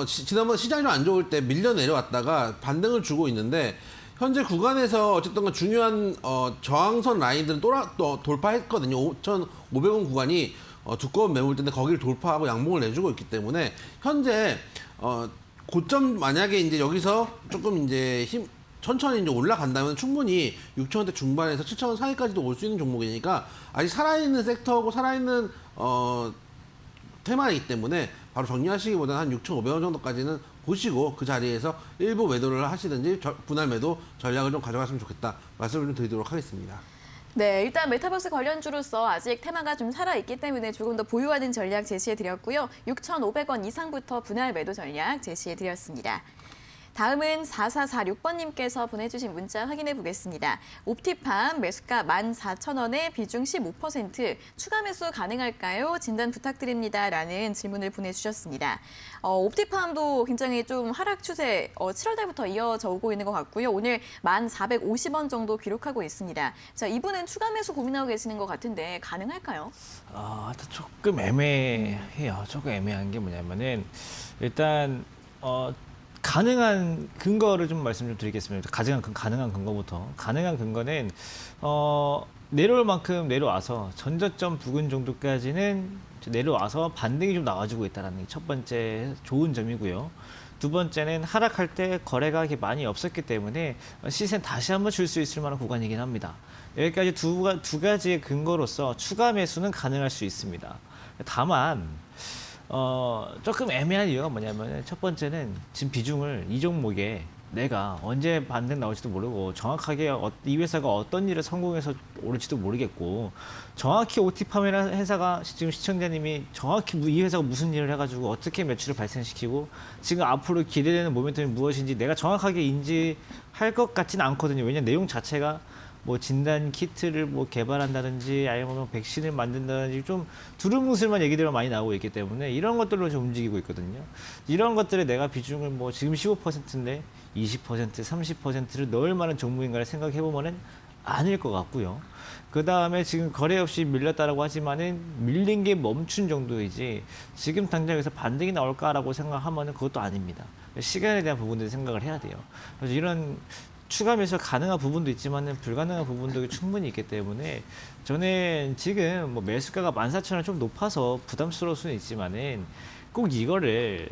지난번 시장이 좀 안 좋을 때 밀려 내려왔다가 반등을 주고 있는데 현재 구간에서 어쨌든 중요한 저항선 라인들은 또 돌파했거든요. 5,500원 구간이 두꺼운 매물대인데 거기를 돌파하고 양봉을 내주고 있기 때문에 현재 고점 만약에 이제 여기서 조금 이제 천천히 이제 올라간다면 충분히 6,000원대 중반에서 7,000원 사이까지도 올 수 있는 종목이니까 아직 살아있는 섹터하고 살아있는 테마이기 때문에 바로 정리하시기보다는 한 6,500원 정도까지는 보시고 그 자리에서 일부 매도를 하시든지 분할 매도 전략을 좀 가져갔으면 좋겠다 말씀을 좀 드리도록 하겠습니다. 네, 일단 메타버스 관련주로서 아직 테마가 좀 살아있기 때문에 조금 더 보유하는 전략 제시해드렸고요. 6,500원 이상부터 분할 매도 전략 제시해드렸습니다. 다음은 4446번님께서 보내주신 문자 확인해 보겠습니다. 옵티팜 매수가 14,000원에 비중 15%, 추가 매수 가능할까요? 진단 부탁드립니다. 라는 질문을 보내주셨습니다. 옵티팜도 굉장히 좀 하락 추세 7월 달부터 이어져 오고 있는 것 같고요. 오늘 1,450원 정도 기록하고 있습니다. 자, 이분은 추가 매수 고민하고 계시는 것 같은데 가능할까요? 조금 애매해요. 조금 애매한 게 뭐냐면은 일단 가능한 근거를 좀 말씀 좀 드리겠습니다. 가능한 근거부터. 가능한 근거는 내려올 만큼 내려와서 전저점 부근 정도까지는 내려와서 반등이 좀 나와주고 있다는 게 첫 번째 좋은 점이고요. 두 번째는 하락할 때 거래가 이렇게 많이 없었기 때문에 시세는 다시 한번 줄 수 있을 만한 구간이긴 합니다. 여기까지 두 가지의 근거로서 추가 매수는 가능할 수 있습니다. 다만 조금 애매한 이유가 뭐냐면 첫 번째는 지금 비중을 이 종목에 내가 언제 반등 나올지도 모르고 정확하게 이 회사가 어떤 일을 성공해서 오를지도 모르겠고 정확히 오티팜이라는 회사가 지금 시청자님이 정확히 이 회사가 무슨 일을 해가지고 어떻게 매출을 발생시키고 지금 앞으로 기대되는 모멘텀이 무엇인지 내가 정확하게 인지할 것 같지는 않거든요. 왜냐하면 내용 자체가 뭐 진단 키트를 뭐 개발한다든지 아니면 뭐 백신을 만든다든지 좀 두루뭉술만 얘기들이 많이 나오고 있기 때문에 이런 것들로 좀 움직이고 있거든요. 이런 것들에 내가 비중을 뭐 지금 15%인데 20%, 30%를 넣을 만한 종목인가를 생각해 보면은 아닐 것 같고요. 그 다음에 지금 거래 없이 밀렸다라고 하지만은 밀린 게 멈춘 정도이지 지금 당장 여기서 반등이 나올까라고 생각하면은 그것도 아닙니다. 시간에 대한 부분들을 생각을 해야 돼요. 그래서 이런 추가 매수 가능한 부분도 있지만은 불가능한 부분도 충분히 있기 때문에 저는 지금 뭐 매수가가 14,000원 좀 높아서 부담스러울 수는 있지만은 꼭 이거를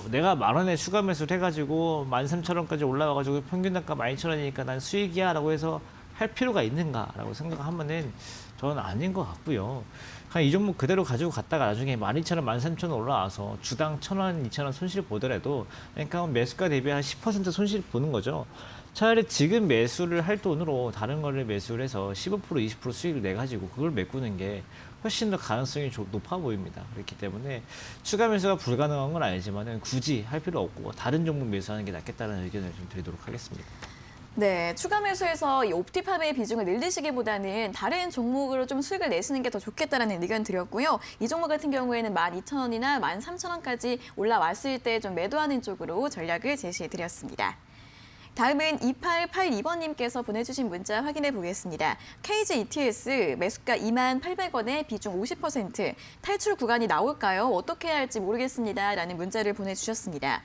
내가 10,000원에 추가 매수를 해가지고 13,000원까지 올라와가지고 평균 단가 12,000원이니까 난 수익이야 라고 해서 할 필요가 있는가라고 생각하면은 저는 아닌 것 같고요. 그냥 이 종목 그대로 가지고 갔다가 나중에 12,000원, 13,000원 올라와서 주당 1,000원, 2,000원 손실 보더라도 그러니까 매수가 대비 한 10% 손실 보는 거죠. 차라리 지금 매수를 할 돈으로 다른 거를 매수를 해서 15%, 20% 수익을 내가지고 그걸 메꾸는 게 훨씬 더 가능성이 높아 보입니다. 그렇기 때문에 추가 매수가 불가능한 건 아니지만 굳이 할 필요 없고 다른 종목 매수하는 게 낫겠다는 의견을 좀 드리도록 하겠습니다. 네, 추가 매수해서 이 옵티팜의 비중을 늘리시기보다는 다른 종목으로 좀 수익을 내시는 게 더 좋겠다라는 의견 드렸고요. 이 종목 같은 경우에는 12,000원이나 13,000원까지 올라왔을 때 좀 매도하는 쪽으로 전략을 제시해 드렸습니다. 다음은 2882번님께서 보내주신 문자 확인해 보겠습니다. KG ETS 매수가 28,800원에 비중 50%, 탈출 구간이 나올까요? 어떻게 해야 할지 모르겠습니다. 라는 문자를 보내주셨습니다.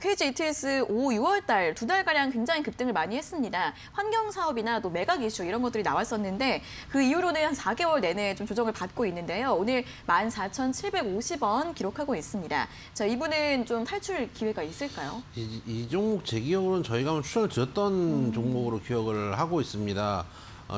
KG ETS 5, 6월 달 2달가량 굉장히 급등을 많이 했습니다. 환경사업이나 또 매각 이슈 이런 것들이 나왔었는데 그 이후로는 한 4개월 내내 좀 조정을 받고 있는데요. 오늘 14,750원 기록하고 있습니다. 자, 이분은 좀 탈출 기회가 있을까요? 이 종목 제 기억으로는 저희가 추천을 드렸던 종목으로 기억을 하고 있습니다.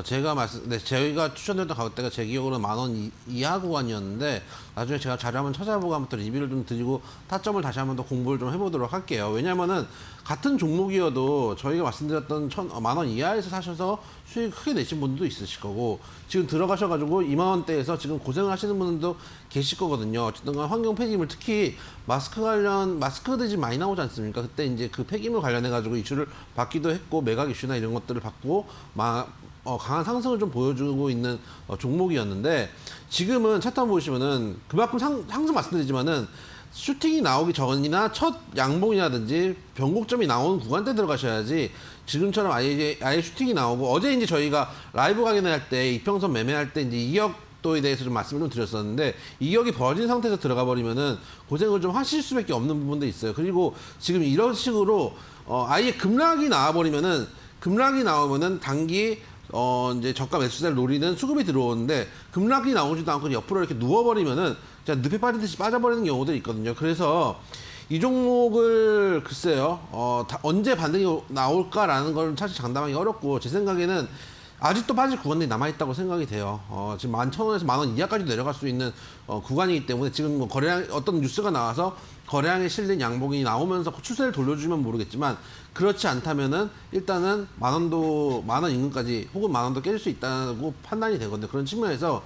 저희가 추천드렸던 가격대가 제 기억으로는 10,000원 이하 구간이었는데 나중에 제가 자료 한번 찾아보고 한번 또 리뷰를 좀 드리고 타점을 다시 한번 더 공부를 좀 해보도록 할게요. 왜냐면은 같은 종목이어도 저희가 말씀드렸던 10,000원 이하에서 사셔서 수익 크게 내신 분들도 있으실 거고 지금 들어가셔가지고 20,000원대에서 지금 고생을 하시는 분들도 계실 거거든요. 어쨌든 간 환경 폐기물 특히 마스크들이 지금 많이 나오지 않습니까? 그때 이제 그 폐기물 관련해가지고 이슈를 받기도 했고 매각 이슈나 이런 것들을 받고 강한 상승을 좀 보여주고 있는 종목이었는데 지금은 차트 한번 보시면은 그만큼 항상 말씀드리지만은 슈팅이 나오기 전이나 첫 양봉이라든지 변곡점이 나오는 구간대 들어가셔야지 지금처럼 아예 슈팅이 나오고 어제 이제 저희가 라이브 강연할 때 이평선 매매할 때 이제 이격도에 대해서 좀 말씀을 좀 드렸었는데 이격이 벌어진 상태에서 들어가 버리면은 고생을 좀 하실 수밖에 없는 부분도 있어요. 그리고 지금 이런 식으로 아예 급락이 나와버리면은 단기 이제 저가 매수세를 노리는 수급이 들어오는데 급락이 나오지도 않고 옆으로 이렇게 누워버리면은 진짜 늪에 빠지듯이 빠져버리는 경우들이 있거든요. 그래서 이 종목을 글쎄요, 언제 반등이 나올까라는 걸 사실 장담하기 어렵고 제 생각에는 아직도 빠질 구간들이 남아있다고 생각이 돼요. 지금 11,000원에서 10,000원 이하까지 내려갈 수 있는 구간이기 때문에 지금 뭐 어떤 뉴스가 나와서 거래량에 실린 양봉이 나오면서 추세를 돌려주면 모르겠지만 그렇지 않다면은 일단은 10,000원 인근까지 혹은 10,000원도 깨질 수 있다고 판단이 되거든요. 그런 측면에서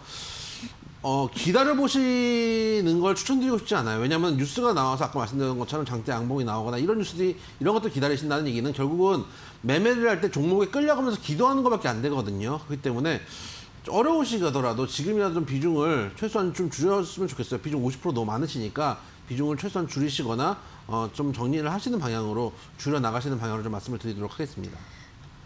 기다려보시는 걸 추천드리고 싶지 않아요. 왜냐하면 뉴스가 나와서 아까 말씀드린 것처럼 장대 양봉이 나오거나 이런 것들 기다리신다는 얘기는 결국은 매매를 할 때 종목에 끌려가면서 기도하는 것밖에 안 되거든요. 그렇기 때문에 어려우시더라도 지금이라도 좀 비중을 최소한 좀 줄였으면 좋겠어요. 비중 50% 너무 많으시니까 비중을 최소한 줄이시거나 좀 정리를 하시는 방향으로 줄여 나가시는 방향으로 좀 말씀을 드리도록 하겠습니다.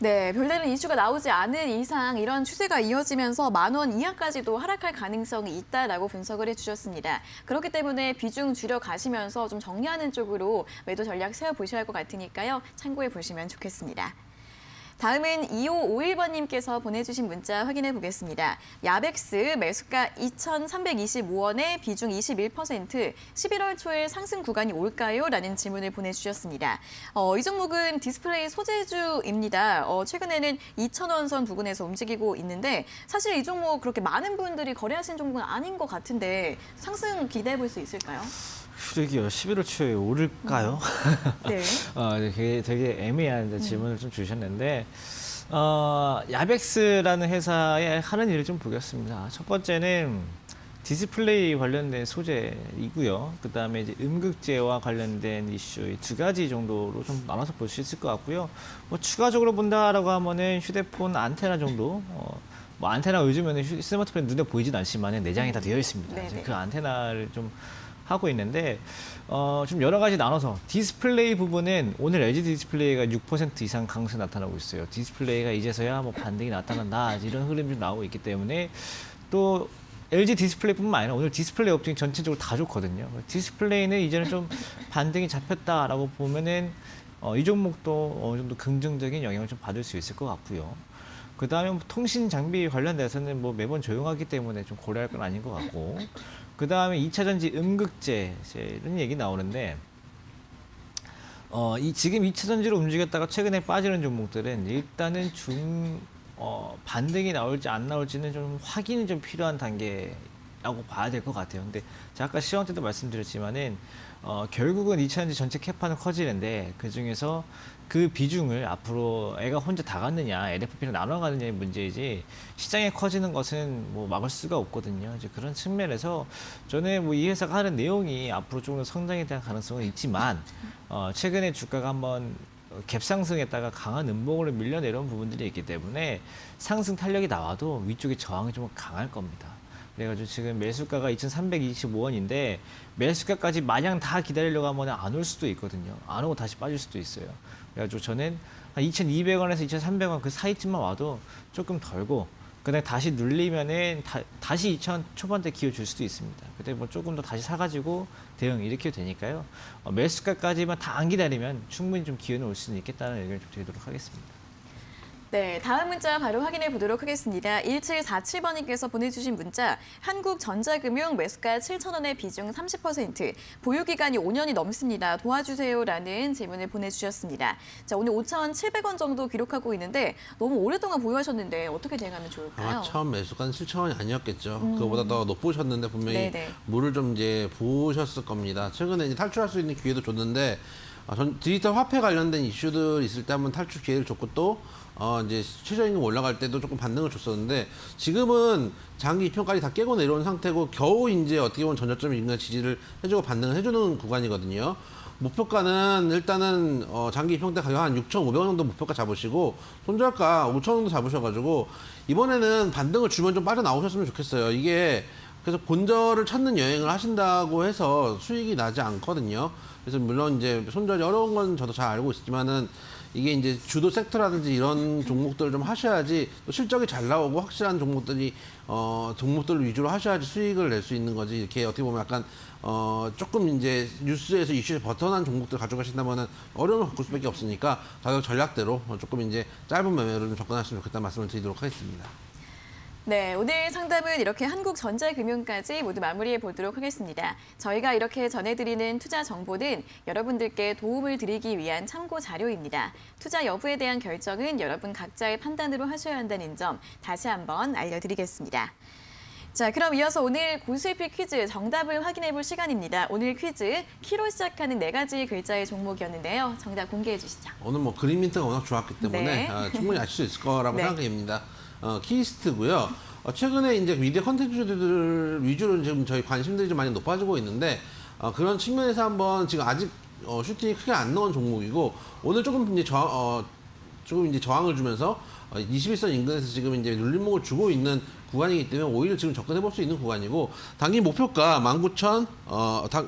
네, 별다른 이슈가 나오지 않은 이상 이런 추세가 이어지면서 10,000원 이하까지도 하락할 가능성이 있다라고 분석을 해주셨습니다. 그렇기 때문에 비중 줄여 가시면서 좀 정리하는 쪽으로 매도 전략 세워보셔야 할 것 같으니까요. 참고해 보시면 좋겠습니다. 다음은 2551번님께서 보내주신 문자 확인해 보겠습니다. 야벡스 매수가 2,325원에 비중 21%, 11월 초에 상승 구간이 올까요? 라는 질문을 보내주셨습니다. 이 종목은 디스플레이 소재주입니다. 최근에는 2,000원 선 부근에서 움직이고 있는데 사실 이 종목 그렇게 많은 분들이 거래하신 종목은 아닌 것 같은데 상승 기대해 볼 수 있을까요? 그러게요. 11월 초에 오를까요? 네. 되게 애매한 질문을 좀 주셨는데 야벡스라는 회사에 하는 일을 좀 보겠습니다. 첫 번째는 디스플레이 관련된 소재이고요. 그다음에 이제 음극재와 관련된 이슈 이 두 가지 정도로 좀 나눠서 볼 수 있을 것 같고요. 뭐 추가적으로 본다라고 하면은 휴대폰 안테나 정도. 뭐 안테나 요즘에는 스마트폰 눈에 보이진 않지만 내장이 다 되어 있습니다. 네네. 이제 그 안테나를 좀 하고 있는데 좀 여러 가지 나눠서 디스플레이 부분은 오늘 LG 디스플레이가 6% 이상 강세 나타나고 있어요. 디스플레이가 이제서야 뭐 반등이 나타난다 이런 흐름이 좀 나오고 있기 때문에 또 LG 디스플레이뿐만 아니라 오늘 디스플레이 업종이 전체적으로 다 좋거든요. 디스플레이는 이제는 좀 반등이 잡혔다라고 보면은 이 종목도 어느 정도 긍정적인 영향을 좀 받을 수 있을 것 같고요. 그 다음에 뭐 통신 장비 관련돼서는 뭐 매번 조용하기 때문에 좀 고려할 건 아닌 것 같고, 그 다음에 2차 전지 음극재 이런 얘기 나오는데, 지금 2차 전지로 움직였다가 최근에 빠지는 종목들은 일단은 반등이 나올지 안 나올지는 좀 확인이 좀 필요한 단계라고 봐야 될 것 같아요. 근데 제가 아까 시황 때도 말씀드렸지만은 결국은 2차 전지 전체 캐파는 커지는데 그 중에서 그 비중을 앞으로 애가 혼자 다 갖느냐, LFP를 나눠 가느냐의 문제이지 시장에 커지는 것은 뭐 막을 수가 없거든요. 이제 그런 측면에서 저는 뭐 이 회사가 하는 내용이 앞으로 조금 더 성장에 대한 가능성은 있지만 최근에 주가가 한번 갭 상승했다가 강한 음봉으로 밀려내려온 부분들이 있기 때문에 상승 탄력이 나와도 위쪽에 저항이 좀 강할 겁니다. 그래가지고 지금 매수가가 2,325원인데 매수가까지 마냥 다 기다리려고 하면 안 올 수도 있거든요. 안 오고 다시 빠질 수도 있어요. 그래가지고 저는 한 2,200원에서 2,300원 그 사이쯤만 와도 조금 덜고 그다음에 다시 눌리면은 다시 2,000 초반대 기회 줄 수도 있습니다. 그때 뭐 조금 더 다시 사가지고 대응 일으켜도 되니까요. 매수가까지만 다 안 기다리면 충분히 좀 기회는 올 수는 있겠다는 의견을 좀 드리도록 하겠습니다. 네, 다음 문자 바로 확인해 보도록 하겠습니다. 1747번님께서 보내주신 문자, 한국전자금융 매수가 7,000원의 비중 30%, 보유기간이 5년이 넘습니다. 도와주세요라는 질문을 보내주셨습니다. 자, 오늘 5,700원 정도 기록하고 있는데 너무 오랫동안 보유하셨는데 어떻게 대응하면 좋을까요? 아마 처음 매수가는 7,000원이 아니었겠죠. 그거보다 더 높으셨는데 분명히 네네. 물을 좀 이제 부으셨을 겁니다. 최근에 이제 탈출할 수 있는 기회도 줬는데 디지털 화폐 관련된 이슈들 있을 때 한번 탈출 기회를 줬고 또 이제 최저임금 올라갈 때도 조금 반등을 줬었는데 지금은 장기 이평까지 다 깨고 내려온 상태고 겨우 이제 어떻게 보면 전저점 인근 지지를 해주고 반등을 해주는 구간이거든요. 목표가는 일단은 장기 이평 때 가격 한 6,500원 정도 목표가 잡으시고 손절가 5,000원 정도 잡으셔가지고 이번에는 반등을 주면 좀 빠져나오셨으면 좋겠어요. 이게 그래서 본절을 찾는 여행을 하신다고 해서 수익이 나지 않거든요. 그래서 물론 이제 손절이 어려운 건 저도 잘 알고 있지만은 이게 이제 주도 섹터라든지 이런 종목들을 좀 하셔야지 또 실적이 잘 나오고 확실한 종목들 위주로 하셔야지 수익을 낼 수 있는 거지. 이렇게 어떻게 보면 약간 조금 이제 뉴스에서 이슈에 벗어난 종목들 가져가신다면은 어려움을 겪을 수밖에 없으니까 가격 전략대로 조금 이제 짧은 매매로 좀 접근하시면 좋겠다는 말씀을 드리도록 하겠습니다. 네, 오늘 상담은 이렇게 한국전자금융까지 모두 마무리해 보도록 하겠습니다. 저희가 이렇게 전해드리는 투자 정보는 여러분들께 도움을 드리기 위한 참고 자료입니다. 투자 여부에 대한 결정은 여러분 각자의 판단으로 하셔야 한다는 점 다시 한번 알려드리겠습니다. 자, 그럼 이어서 오늘 고수익 퀴즈 정답을 확인해 볼 시간입니다. 오늘 퀴즈 키로 시작하는 4가지 글자의 종목이었는데요. 정답 공개해 주시죠. 오늘 뭐 그림 힌트가 워낙 좋았기 때문에 네. 충분히 아실 수 있을 거라고 네. 생각됩니다. 키스트고요. 최근에 이제 미디어 컨텐츠들 위주로 지금 저희 관심들이 좀 많이 높아지고 있는데 그런 측면에서 한번 지금 아직 슈팅이 크게 안 나온 종목이고 오늘 조금 이제 저항을 주면서 21선 인근에서 지금 이제 눌림목을 주고 있는 구간이기 때문에 오히려 지금 접근해 볼 수 있는 구간이고 단기 목표가 19,000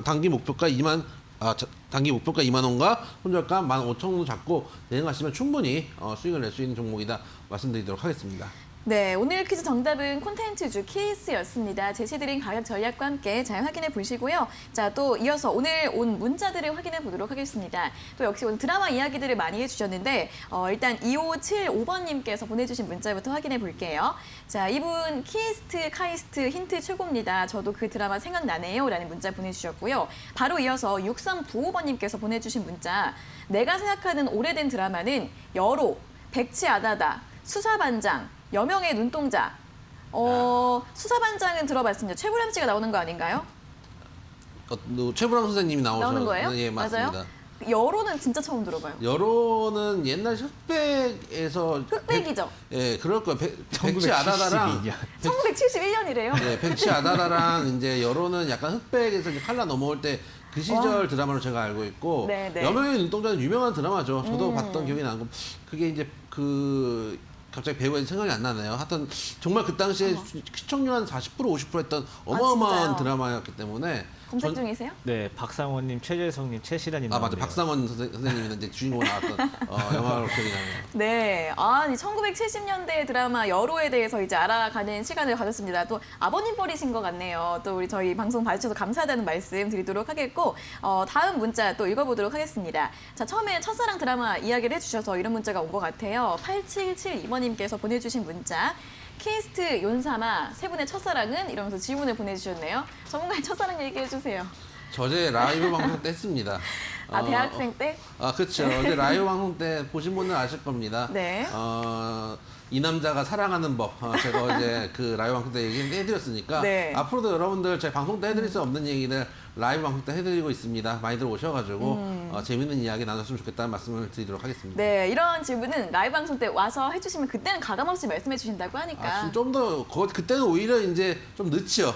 단기 목표가 2만 원과 손절가 15,000원 정도 잡고 대응하시면 충분히 수익을 낼 수 있는 종목이다 말씀드리도록 하겠습니다. 네, 오늘 퀴즈 정답은 콘텐츠주 케이스였습니다. 제시드린 가격 전략과 함께 잘 확인해 보시고요. 자, 또 이어서 오늘 온 문자들을 확인해 보도록 하겠습니다. 또 역시 오늘 드라마 이야기들을 많이 해주셨는데 일단 2575번님께서 보내주신 문자부터 확인해 볼게요. 자, 이분 키스트, 카이스트 힌트 최고입니다. 저도 그 드라마 생각나네요. 라는 문자 보내주셨고요. 바로 이어서 6395번님께서 보내주신 문자, 내가 생각하는 오래된 드라마는 여로, 백치아다다, 수사반장, 여명의 눈동자. 수사반장은 들어봤습니다. 최불암 씨가 나오는 거 아닌가요? 최불암 선생님이 나오는 거예요? 예, 맞습니다. 맞아요? 여로는 진짜 처음 들어봐요. 여로는 옛날 흑백에서 흑백이죠. 예, 그럴 거예요. 백치 아다다랑 1972년. 1971년이래요. 네, 백치 아다다랑 이제 여로는 약간 흑백에서 이제 칼라 넘어올 때 그 시절 드라마로 제가 알고 있고 네, 네. 여명의 눈동자는 유명한 드라마죠. 저도 봤던 기억이 나고 그게 이제 그 갑자기 배우가 생각이 안 나네요. 하여튼 정말 그 당시에 시청률 한 40% 50% 했던 어마어마한 진짜요? 드라마였기 때문에 검색 중이세요? 네, 박상원님, 최재성님, 최시라님 맞아. 나오네요. 박상원 선생님이 이제 주인공 나왔던 영화로 기억이 나네요. 네. 아니, 1970년대 드라마 여로에 대해서 이제 알아가는 시간을 가졌습니다. 또 아버님 뻘이신 것 같네요. 또 우리 저희 방송 봐주셔서 감사하다는 말씀 드리도록 하겠고, 다음 문자 또 읽어보도록 하겠습니다. 자, 처음에 첫사랑 드라마 이야기를 해주셔서 이런 문자가 온 것 같아요. 8772번님께서 보내주신 문자. 키스트 윤삼아 세 분의 첫사랑은? 이러면서 질문을 보내주셨네요. 전문가의 첫사랑 얘기해 주세요. 저 어제 라이브 방송 때 했습니다. 아, 대학생 때? 그렇죠. 어제 라이브 방송 때 보신 분은 아실 겁니다. 네. 이 남자가 사랑하는 법. 제가 어제 그 라이브 방송 때 얘기해드렸으니까 네. 앞으로도 여러분들 저희 방송 때 해드릴 수 없는 얘기들 라이브 방송 때 해드리고 있습니다. 많이들 오셔가지고 재밌는 이야기 나눴으면 좋겠다는 말씀을 드리도록 하겠습니다. 네, 이런 질문은 라이브 방송 때 와서 해주시면 그때는 가감없이 말씀해 주신다고 하니까. 좀 더 그때는 오히려 이제 좀 늦죠.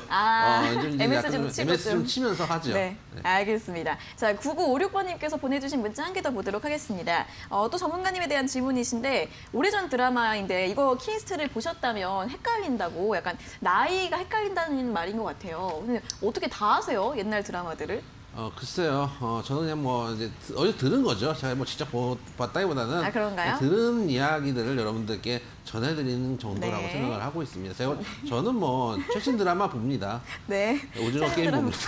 좀 이제 MSG 약간 도 치고 MS 좀 좀. 치면서 하죠. 네, 알겠습니다. 자, 9956번님께서 보내주신 문자 한 개 더 보도록 하겠습니다. 또 전문가님에 대한 질문이신데 오래전 드라마인데 이거 키스트를 보셨다면 헷갈린다고 약간 나이가 헷갈린다는 말인 것 같아요. 근데 어떻게 다 아세요? 옛날 드라마들을? 글쎄요. 저는 그냥 뭐 이제 어디서 들은 거죠. 제가 뭐 직접 봤다기보다는 아, 그런가요? 들은 이야기들을 여러분들께 전해드리는 정도라고 네. 생각을 하고 있습니다. 저는 뭐 최신 드라마 봅니다. 네. 오징어 게임 드라마. 봅니다.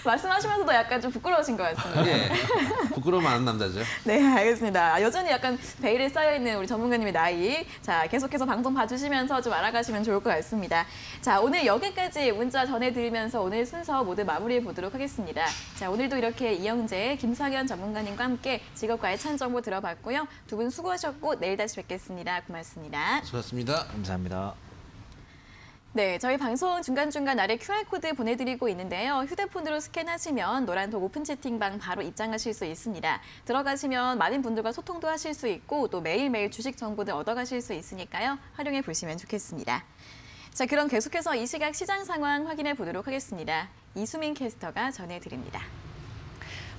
말씀하시면서도 약간 좀 부끄러우신 것 같습니다. 예, 부끄러움 안 남자죠. 네, 알겠습니다. 여전히 약간 베일에 쌓여있는 우리 전문가님의 나이. 자, 계속해서 방송 봐주시면서 좀 알아가시면 좋을 것 같습니다. 자, 오늘 여기까지 문자 전해드리면서 오늘 순서 모두 마무리해 보도록 하겠습니다. 자, 오늘도 이렇게 이영재, 김상현 전문가님과 함께 직업과 알찬 정보 들어봤고요. 두 분 수고하셨고 내일 다시 뵙겠습니다. 고맙습니다. 수고하셨습니다. 감사합니다. 네, 저희 방송 중간중간 아래 QR코드 보내드리고 있는데요. 휴대폰으로 스캔하시면 노란톡 오픈 채팅방 바로 입장하실 수 있습니다. 들어가시면 많은 분들과 소통도 하실 수 있고 또 매일매일 주식 정보들 얻어가실 수 있으니까요. 활용해 보시면 좋겠습니다. 자, 그럼 계속해서 이 시각 시장 상황 확인해 보도록 하겠습니다. 이수민 캐스터가 전해드립니다.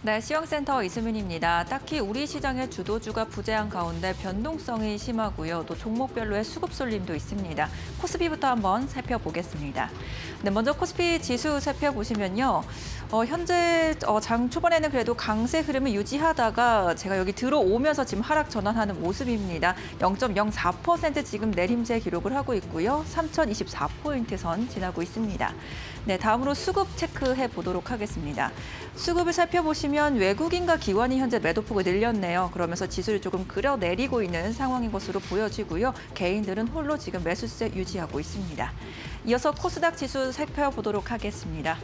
네, 시황센터 이수민입니다. 딱히 우리 시장의 주도주가 부재한 가운데 변동성이 심하고요. 또 종목별로의 수급 쏠림도 있습니다. 코스피부터 한번 살펴보겠습니다. 네, 먼저 코스피 지수 살펴보시면요. 현재 장 초반에는 그래도 강세 흐름을 유지하다가 제가 여기 들어오면서 지금 하락 전환하는 모습입니다. 0.04% 지금 내림세 기록을 하고 있고요. 3024포인트 선 지나고 있습니다. 네, 다음으로 수급 체크해 보도록 하겠습니다. 수급을 살펴보시면 외국인과 기관이 현재 매도폭을 늘렸네요. 그러면서 지수를 조금 끌어내리고 있는 상황인 것으로 보여지고요. 개인들은 홀로 지금 매수세 유지하고 있습니다. 이어서 코스닥 지수 살펴보도록 하겠습니다.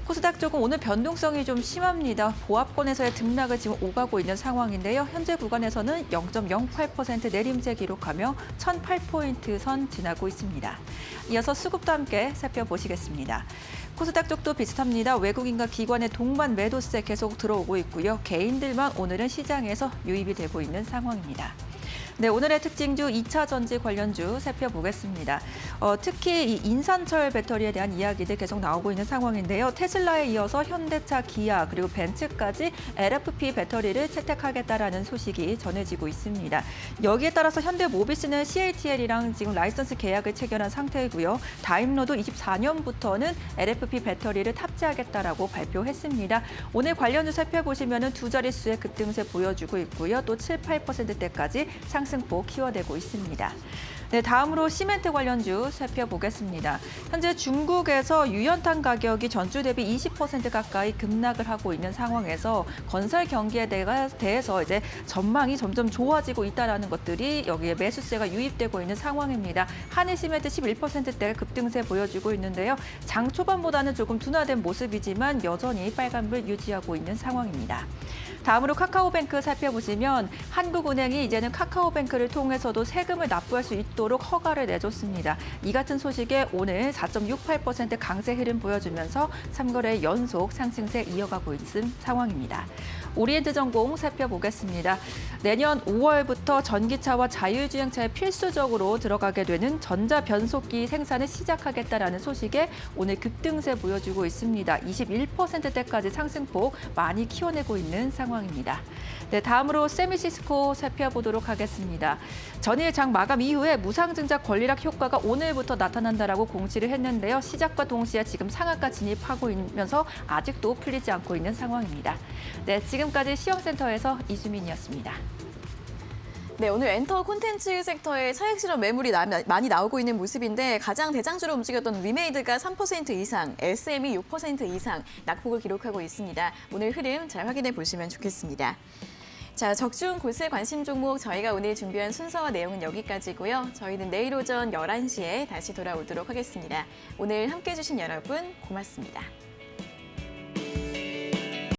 코스닥 쪽은 오늘 변동성이 좀 심합니다. 보합권에서의 등락을 지금 오가고 있는 상황인데요. 현재 구간에서는 0.08% 내림세 기록하며 1008포인트 선 지나고 있습니다. 이어서 수급도 함께 살펴보시겠습니다. 코스닥 쪽도 비슷합니다. 외국인과 기관의 동반 매도세 계속 들어오고 있고요. 개인들만 오늘은 시장에서 유입이 되고 있는 상황입니다. 네, 오늘의 특징주 2차 전지 관련주 살펴보겠습니다. 특히 이 인산철 배터리에 대한 이야기들 계속 나오고 있는 상황인데요. 테슬라에 이어서 현대차, 기아 그리고 벤츠까지 LFP 배터리를 채택하겠다라는 소식이 전해지고 있습니다. 여기에 따라서 현대모비스는 CATL이랑 지금 라이선스 계약을 체결한 상태이고요. 다임러도 24년부터는 LFP 배터리를 탑재하겠다라고 발표했습니다. 오늘 관련주 살펴보시면 두 자릿수의 급등세 보여주고 있고요. 또 7, 8%대까지 상승폭 키워내고 있습니다. 네, 다음으로 시멘트 관련주 살펴보겠습니다. 현재 중국에서 유연탄 가격이 전주 대비 20% 가까이 급락을 하고 있는 상황에서 건설 경기에 대해서 이제 전망이 점점 좋아지고 있다는 것들이 여기에 매수세가 유입되고 있는 상황입니다. 한일 시멘트 11%대 급등세 보여주고 있는데요. 장 초반보다는 조금 둔화된 모습이지만 여전히 빨간불 유지하고 있는 상황입니다. 다음으로 카카오뱅크 살펴보시면 한국은행이 이제는 카카오뱅크를 통해서도 세금을 납부할 수 있도록 허가를 내줬습니다. 이 같은 소식에 오늘 4.68% 강세 흐름 보여주면서 3거래 연속 상승세 이어가고 있는 상황입니다. 오리엔트전공 살펴보겠습니다. 내년 5월부터 전기차와 자율주행차에 필수적으로 들어가게 되는 전자변속기 생산을 시작하겠다라는 소식에 오늘 급등세 보여주고 있습니다. 21%대까지 상승폭 많이 키워내고 있는 상황입니다. 네, 다음으로 세미시스코 살펴보도록 하겠습니다. 전일 장 마감 이후에 무상증자 권리락 효과가 오늘부터 나타난다라고 공시를 했는데요. 시작과 동시에 지금 상한가 진입하고 있면서 아직도 풀리지 않고 있는 상황입니다. 네, 지금까지 시황센터에서 이수민이었습니다. 네, 오늘 엔터 콘텐츠 섹터의 차익 실험 매물이 많이 나오고 있는 모습인데 가장 대장주로 움직였던 위메이드가 3% 이상, SM이 6% 이상 낙폭을 기록하고 있습니다. 오늘 흐름 잘 확인해 보시면 좋겠습니다. 자, 적중 골세 관심 종목 저희가 오늘 준비한 순서와 내용은 여기까지고요. 저희는 내일 오전 11시에 다시 돌아오도록 하겠습니다. 오늘 함께해 주신 여러분 고맙습니다.